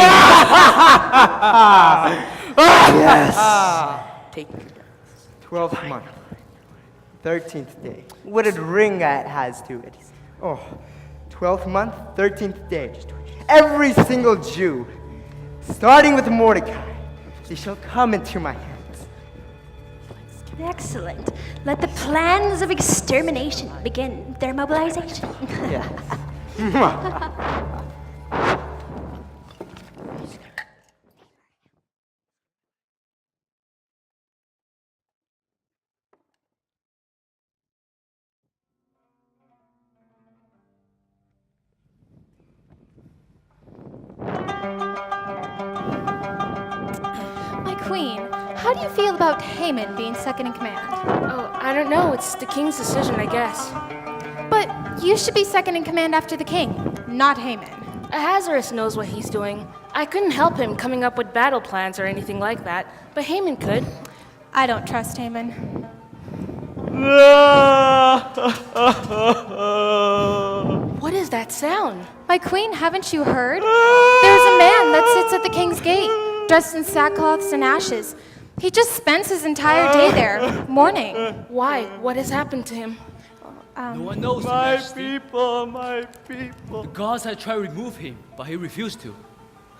Yes. Take 12th month, 13th day. What a ring that has to it. Oh, 12th month, 13th day. Every single Jew, starting with Mordecai, they shall come into my hands. Excellent. Let the plans of extermination begin their mobilization. My queen, how do you feel about Haman being second in command? Oh, I don't know. It's the king's decision, I guess. But you should be second in command after the king, not Haman. Ahasuerus knows what he's doing. I couldn't help him coming up with battle plans or anything like that, but Haman could. I don't trust Haman. What is that sound? My queen, haven't you heard? There's a man that sits at the king's gate, dressed in sackcloths and ashes. He just spends his entire day there, mourning. Why? What has happened to him? No one knows. My people. The gods had tried to remove him, but he refused to.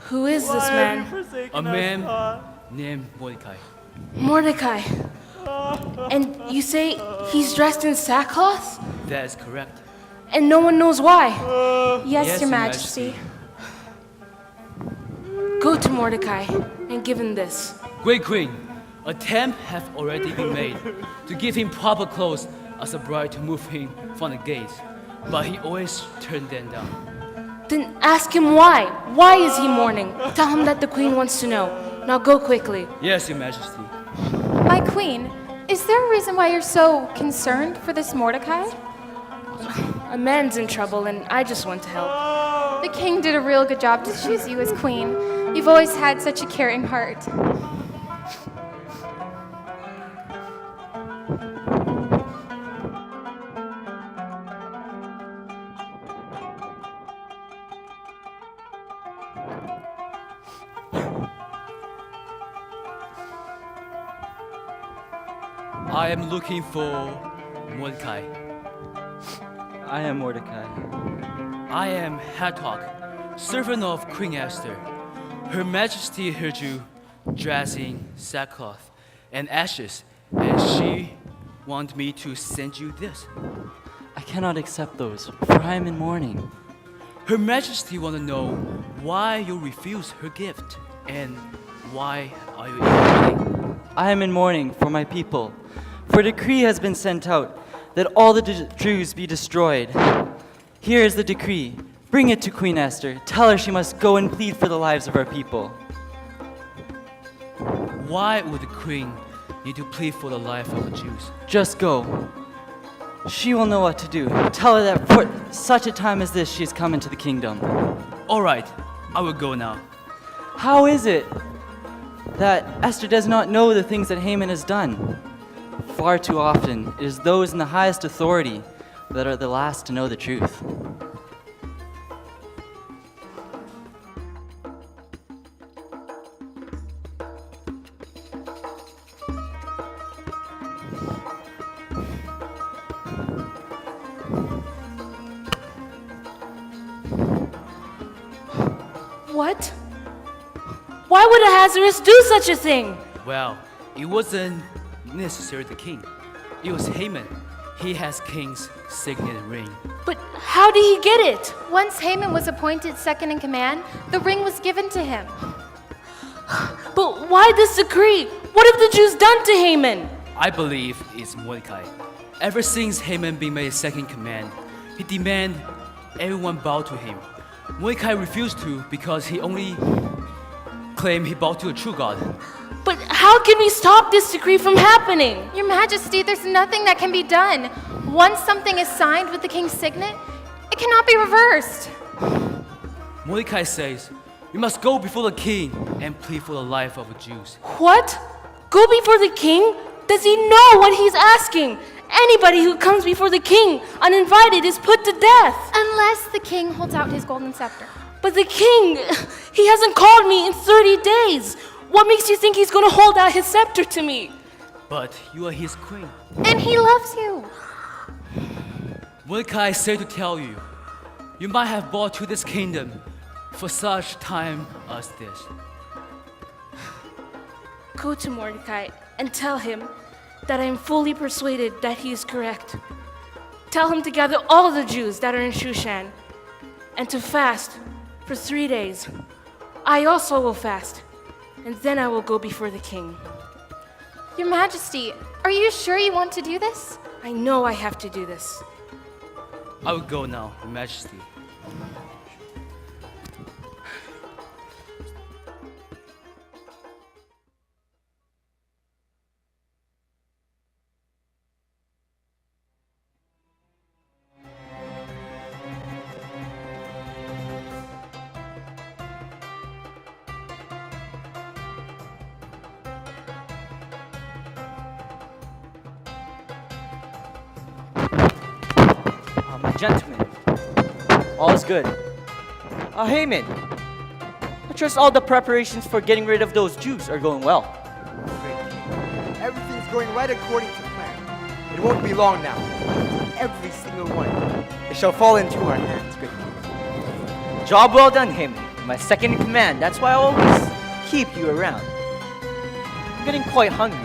Who is this man? A man named Mordecai. Mordecai. And you say he's dressed in sackcloth? That is correct. And no one knows why? Yes, Your Majesty. Go to Mordecai and give him this. Great Queen, attempts have already been made to give him proper clothes as a bride to move him from the gates, but he always turned them down. Then ask him why. Why is he mourning? Tell him that the queen wants to know. Now go quickly. Yes, Your Majesty. My queen, is there a reason why you're so concerned for this Mordecai? A man's in trouble and I just want to help. The king did a real good job to choose you as queen. You've always had such a caring heart. I am looking for Mordecai. I am Mordecai. I am Hattok, servant of Queen Esther. Her Majesty heard you dressing sackcloth and ashes, and she wanted me to send you this. I cannot accept those, for I am in mourning. Her Majesty want to know why you refuse her gift, and why are you in mourning? I am in mourning for my people, for a decree has been sent out that all the Jews be destroyed. Here is the decree. Bring it to Queen Esther. Tell her she must go and plead for the lives of our people. Why would the queen need to plead for the life of the Jews? Just go. She will know what to do. Tell her that for such a time as this she has come into the kingdom. All right, I will go now. How is it that Esther does not know the things that Haman has done? Far too often, it is those in the highest authority that are the last to know the truth. What? Why would Ahasuerus do such a thing? Well, it wasn't necessarily the king. It was Haman. He has king's signet ring. But how did he get it? Once Haman was appointed second in command, the ring was given to him. But why this decree? What have the Jews done to Haman? I believe it's Mordecai. Ever since Haman been made second in command, he demanded everyone bow to him. Mordecai refused to because he only claimed he bowed to a true God. But how can we stop this decree from happening? Your Majesty, there's nothing that can be done. Once something is signed with the king's signet, it cannot be reversed. Mordecai says, we must go before the king and plead for the life of the Jews. What? Go before the king? Does he know what he's asking? Anybody who comes before the king uninvited is put to death. Unless the king holds out his golden scepter. But the king, he hasn't called me in 30 days. What makes you think he's going to hold out his scepter to me? But you are his queen. And he loves you. Mordecai said to tell you, you might have brought to this kingdom for such time as this. Go to Mordecai and tell him that I am fully persuaded that he is correct. Tell him to gather all the Jews that are in Shushan and to fast for 3 days. I also will fast, and then I will go before the king. Your Majesty, are you sure you want to do this? I know I have to do this. I will go now, Your Majesty. My gentlemen, all is good. Haman, I trust all the preparations for getting rid of those Jews are going well. Everything's going right according to plan. It won't be long now. Every single one. It shall fall into our hands, great king. Job well done, Haman. My second in command. That's why I always keep you around. I'm getting quite hungry.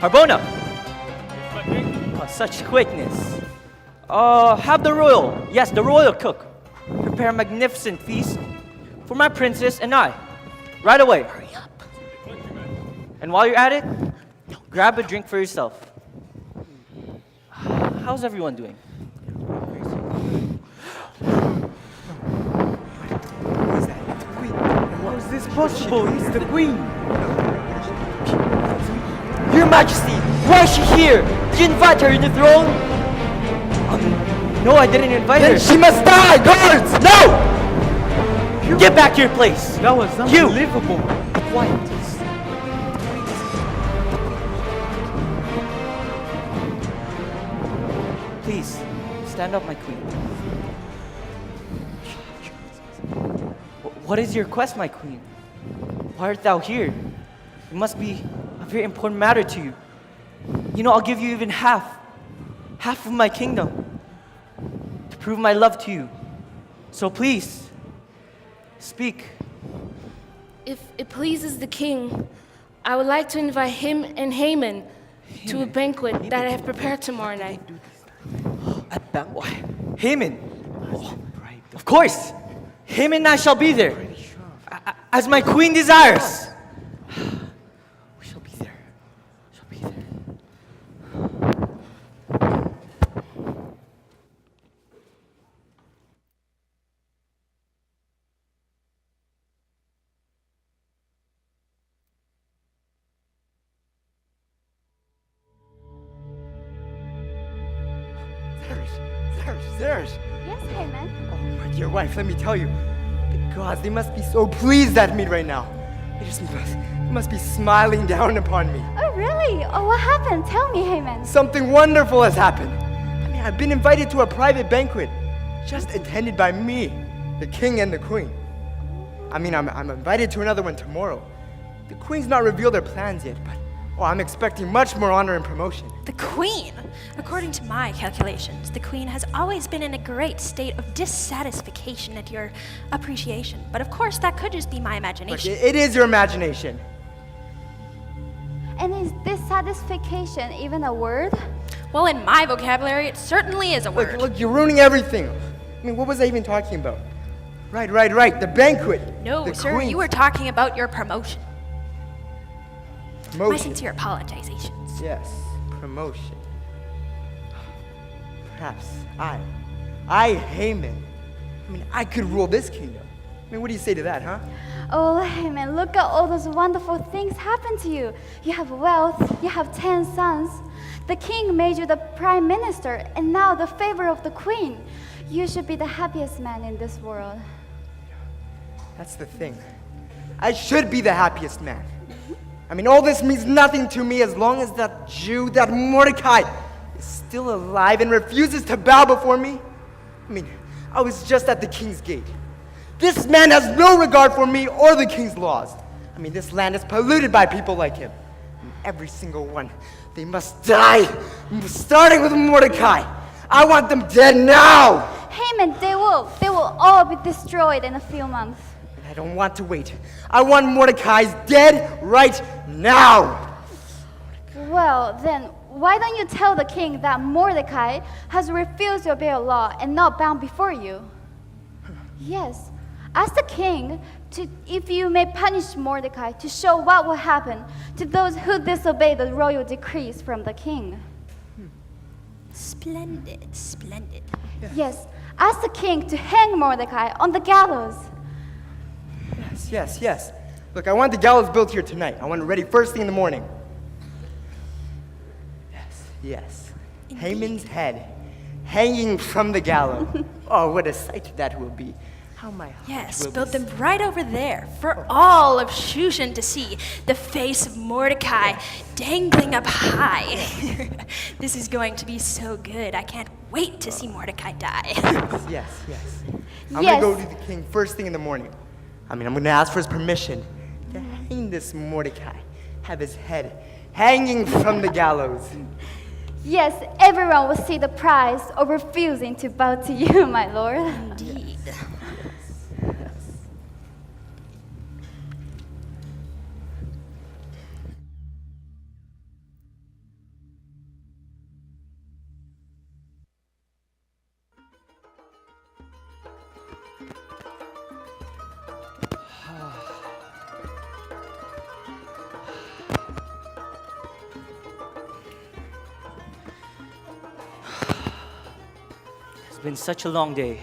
Harbona! Oh, such quickness. Have the royal cook prepare a magnificent feast for my princess and I. Right away. Hurry up. And while you're at it, grab a drink for yourself. How's everyone doing? How is this possible? He's the queen. Your Majesty, why is she here? Did you invite her in the throne? No, I didn't invite Then her. she must die! Guards! No! Get back to your place. That was You! unbelievable. Quiet. Please, stand up, my queen. What is your quest, my queen? Why art thou here? It must be a very important matter to you. You know, I'll give you even half of my kingdom to prove my love to you. So please, speak. If it pleases the king, I would like to invite him and Haman to a banquet that I have prepared tomorrow night. A banquet? Haman? Oh, of course! Haman and I shall be there. As my queen desires. We shall be there. Shall be there. Serge! Yes, Haman? Oh, my dear wife, let me tell you. The gods, they must be so pleased at me right now. They must be smiling down upon me. Oh, really? Oh, what happened? Tell me, Haman. Something wonderful has happened. I mean, I've been invited to a private banquet, just attended by me, the king and the queen. I mean, I'm invited to another one tomorrow. The queen's not revealed their plans yet, but I'm expecting much more honor and promotion. The Queen? According to my calculations, the Queen has always been in a great state of dissatisfaction at your appreciation. But of course, that could just be my imagination. Look, it is your imagination. And is dissatisfaction even a word? Well, in my vocabulary, it certainly is a word. Look, you're ruining everything. I mean, what was I even talking about? Right. The banquet. No, the sir, queen's you were talking about your promotion. My promotion. sincere apologizations. Yes, promotion. Perhaps I, Haman. I mean, I could rule this kingdom. I mean, what do you say to that, huh? Oh, Haman, look at all those wonderful things happen to you. You have wealth, you have 10 sons. The king made you the prime minister, and now the favor of the queen. You should be the happiest man in this world. That's the thing. I should be the happiest man. I mean, all this means nothing to me as long as that Jew, that Mordecai, is still alive and refuses to bow before me. I mean, I was just at the king's gate. This man has no regard for me or the king's laws. I mean, this land is polluted by people like him. And every single one, they must die, starting with Mordecai. I want them dead now. Haman, they will all be destroyed in a few months. I don't want to wait. I want Mordecai's dead right now. Well, then, why don't you tell the king that Mordecai has refused to obey your law and not bound before you? Yes, ask the king if you may punish Mordecai to show what will happen to those who disobey the royal decrees from the king. Splendid, splendid. Yes, ask the king to hang Mordecai on the gallows. Yes. Look, I want the gallows built here tonight. I want it ready first thing in the morning. Yes. Haman's head hanging from the gallows. Oh, what a sight that will be. How my heart Yes, will build be them right over there for all of Shushan to see. The face of Mordecai dangling up high. This is going to be so good. I can't wait to see Mordecai die. Yes. I'm going to go to the king first thing in the morning. I mean, I'm going to ask for his permission to hang this Mordecai, have his head hanging from the gallows. Yes, everyone will see the price of refusing to bow to you, my lord. Indeed. It's been such a long day.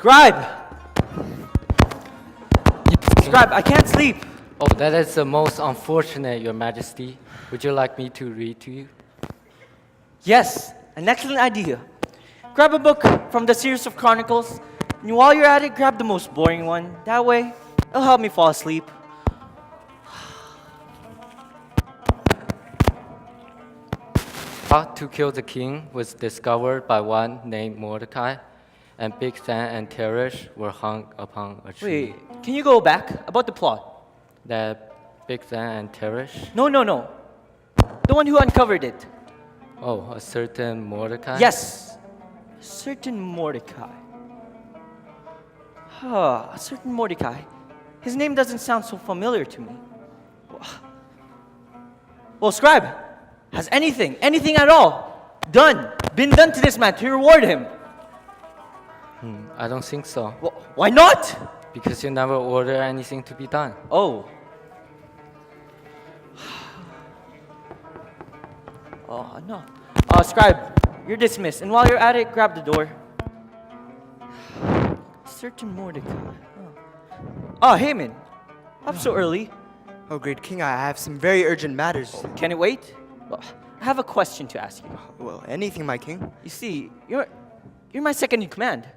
Scribe! Scribe, I can't sleep. Oh, that is the most unfortunate, Your Majesty. Would you like me to read to you? Yes, an excellent idea. Grab a book from the series of Chronicles, and while you're at it, grab the most boring one. That way, it'll help me fall asleep. Plot to kill the king was discovered by one named Mordecai, and Bigthan and Teresh were hung upon a tree. Wait, can you go back about the plot? That Bigthan and Teresh? No. The one who uncovered it. Oh, a certain Mordecai? Yes, a certain Mordecai. A certain Mordecai. His name doesn't sound so familiar to me. Well, Scribe, has anything at all, been done to this man to reward him? I don't think so. Well, why not? Because you never order anything to be done. Oh. Oh, no. Scribe, you're dismissed. And while you're at it, grab the door. Certain Mordecai. Haman. Up so early. Oh, great king, I have some very urgent matters. Can it wait? Well, I have a question to ask you. Well, anything, my king. You see, you're my second in command.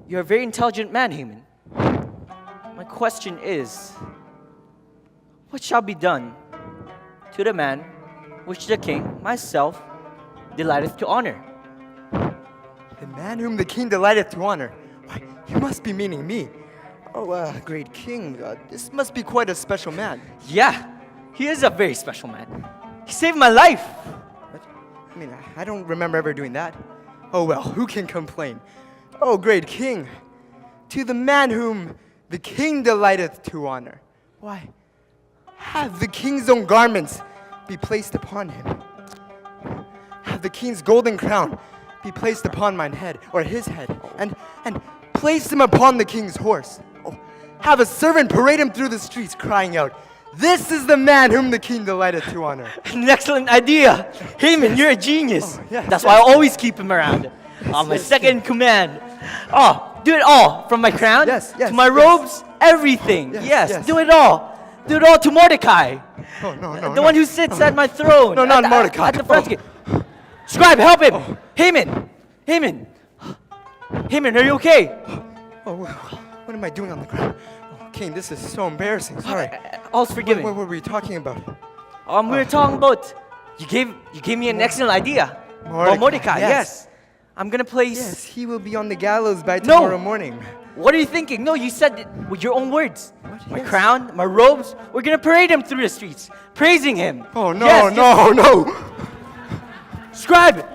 You're a very intelligent man, Haman. My question is, what shall be done to the man which the king, myself, delighteth to honor? The man whom the king delighteth to honor? Why, you must be meaning me. Oh, great king, this must be quite a special man. Yeah, he is a very special man. He saved my life. I mean, I don't remember ever doing that. Oh well, who can complain? Oh, great king, to the man whom the king delighteth to honor. Why, have the king's own garments be placed upon him. Have the king's golden crown be placed upon mine head, or his head, and place him upon the king's horse. Oh, have a servant parade him through the streets, crying out, "This is the man whom the king delighteth to honor." An excellent idea. Haman, you're a genius. Yes, That's why I always keep him around. My second in command. Do it all. From my crown to my robes, everything. Yes, do it all. Do it all to Mordecai. Oh, no. The one who sits at my throne. No, not Mordecai. At the front gate. Scribe, help him. Haman. Haman, are you okay? Oh, what am I doing on the ground? Oh, king, this is so embarrassing. Sorry. All's forgiven. What were we talking about? We were talking about, you gave me an excellent idea. Mordecai, yes. I'm gonna place... Yes, he will be on the gallows by tomorrow morning. What are you thinking? No, you said it with your own words. My crown, my robes, we're gonna parade him through the streets, praising him. Oh, no, no. Scribe!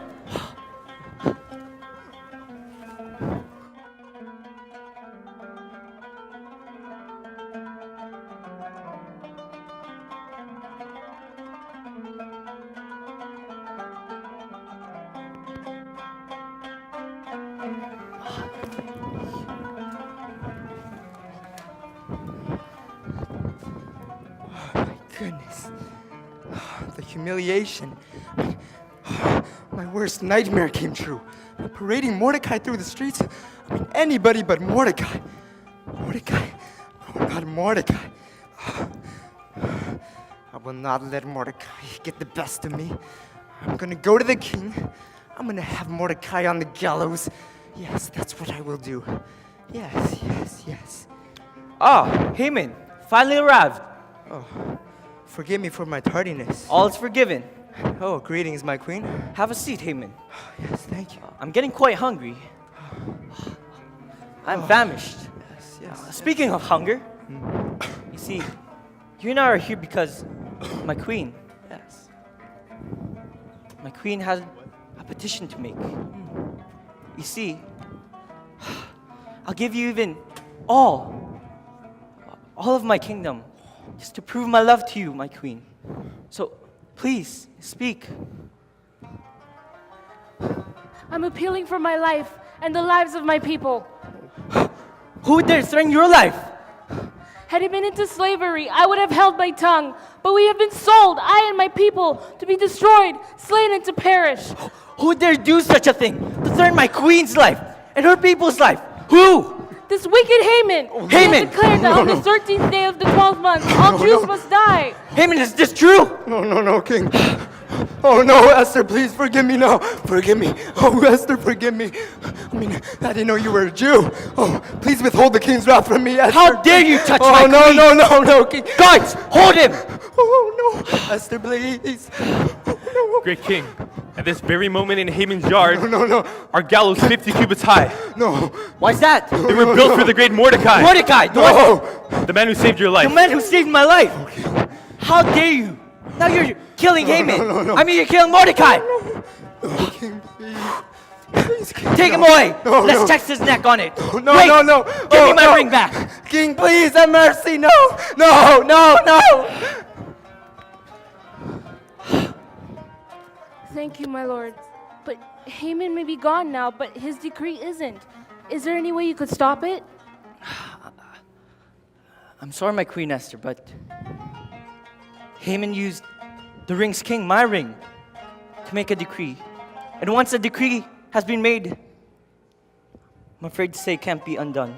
Goodness. The humiliation. My worst nightmare came true. Parading Mordecai through the streets. I mean, anybody but Mordecai. Mordecai. Oh, God, Mordecai. I will not let Mordecai get the best of me. I'm gonna go to the king. I'm gonna have Mordecai on the gallows. Yes, that's what I will do. Yes. Haman, finally arrived. Oh, forgive me for my tardiness. All is forgiven. Oh, greetings, my queen. Have a seat, Haman. Yes, thank you. I'm getting quite hungry. I'm famished. Yes. Speaking of hunger, you see, you and I are here because my queen, my queen has a petition to make. You see, I'll give you even all of my kingdom just to prove my love to you, my queen. So, please, speak. I'm appealing for my life and the lives of my people. Who dare threaten your life? Had it been into slavery, I would have held my tongue. But we have been sold, I and my people, to be destroyed, slain, and to perish. Who dare do such a thing? To threaten my queen's life and her people's life? Who? This wicked Haman. He has Haman! declared that on the 13th day of the 12th month, all Jews must die. Haman, is this true? No, King. Oh no, Esther, please forgive me now. Forgive me. Oh, Esther, forgive me. I mean, I didn't know you were a Jew. Oh, please withhold the king's wrath from me, Esther. How dare you touch oh, my no, queen? no, King. Guards, hold him! Oh no, Esther, please. Great king, at this very moment in Haman's yard, No. our gallows 50 cubits high. No. Why's that? They were built for the great Mordecai. Mordecai! The man who saved your life. The man who saved my life! How dare you? Now you're killing Haman! no. I mean, you're killing Mordecai! King, please. Take him away! No, Let's no. text his neck on it! No, Wait. no. Give me Oh, my no. ring back! King, please have mercy. No. Thank you, my lord. But Haman may be gone now, but his decree isn't. Is there any way you could stop it? I'm sorry, my Queen Esther, but Haman used the ring's king, my ring, to make a decree. And once a decree has been made, I'm afraid to say it can't be undone.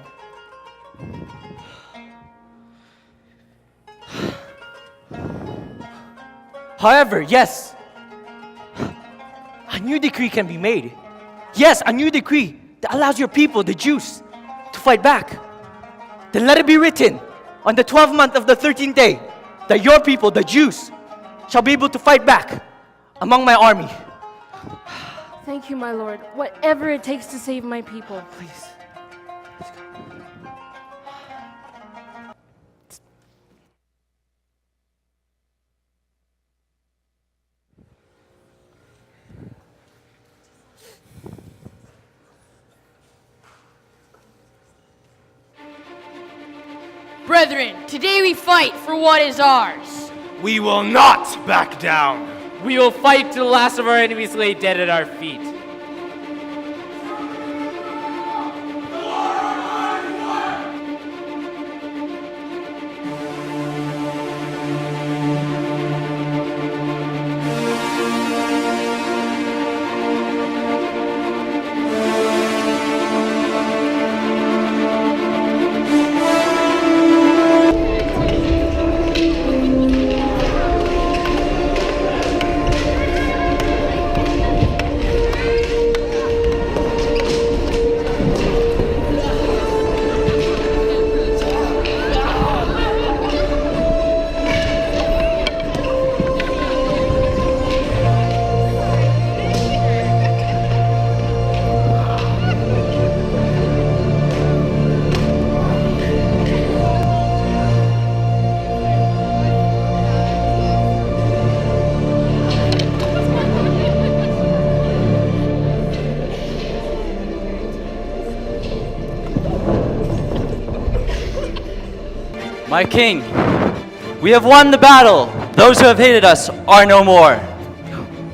However, yes, a new decree can be made. Yes, a new decree that allows your people, the Jews, to fight back. Then let it be written on the 12th month of the 13th day that your people, the Jews, shall be able to fight back among my army. Thank you, my lord. Whatever it takes to save my people. Please. Brethren, today we fight for what is ours. We will not back down. We will fight till the last of our enemies lay dead at our feet. My king, we have won the battle. Those who have hated us are no more.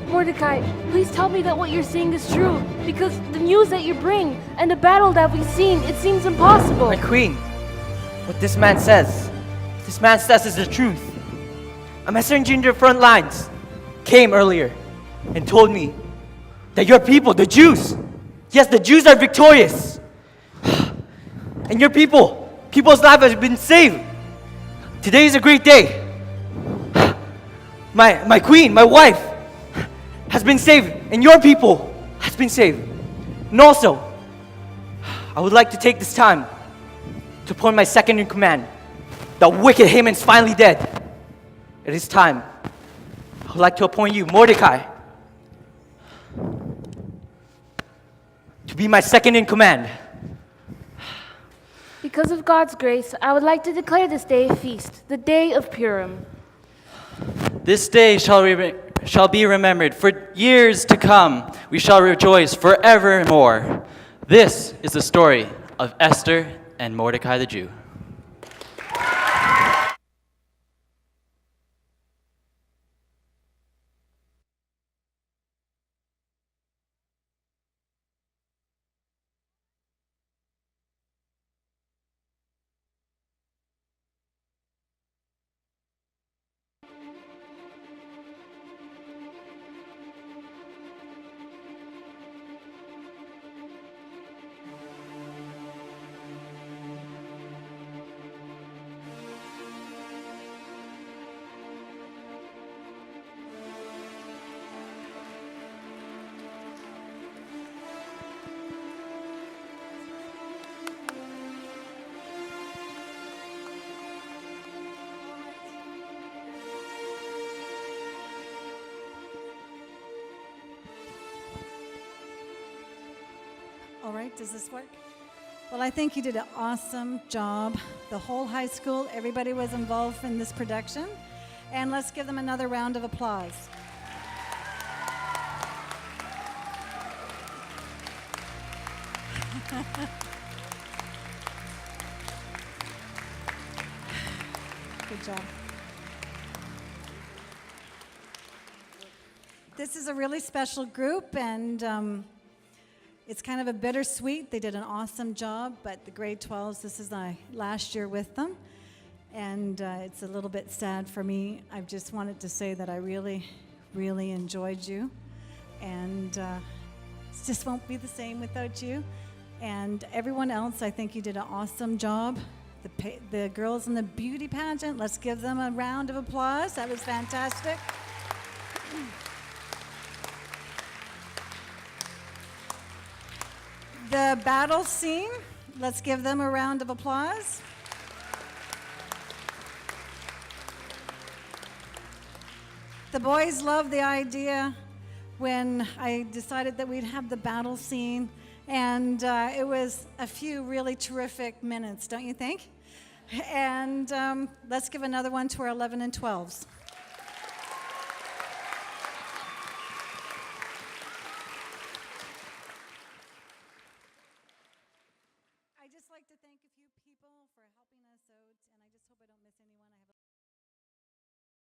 Mordecai, please tell me that what you're saying is true, because the news that you bring and the battle that we've seen, it seems impossible. My queen, what this man says is the truth. A messenger in the front lines came earlier and told me that your people, the Jews, yes, the Jews are victorious. And your people's life has been saved. Today is a great day. My queen, my wife, has been saved, and your people has been saved. And also, I would like to take this time to appoint my second in command. The wicked Haman's finally dead. It is time. I would like to appoint you, Mordecai, to be my second in command. Because of God's grace, I would like to declare this day a feast, the day of Purim. This day shall be remembered for years to come. We shall rejoice forevermore. This is the story of Esther and Mordecai the Jew. all right? Does this work? Well, I think you did an awesome job. The whole high school, everybody was involved in this production. And let's give them another round of applause. Good job. This is a really special group, and it's kind of a bittersweet. They did an awesome job, but the grade 12s, this is my last year with them, and it's a little bit sad for me. I just wanted to say that I really, really enjoyed you, and it just won't be the same without you. And everyone else, I think you did an awesome job. The girls in the beauty pageant, let's give them a round of applause. That was fantastic. The battle scene, let's give them a round of applause. The boys loved the idea when I decided that we'd have the battle scene, and it was a few really terrific minutes, don't you think? And let's give another one to our 11 and 12s.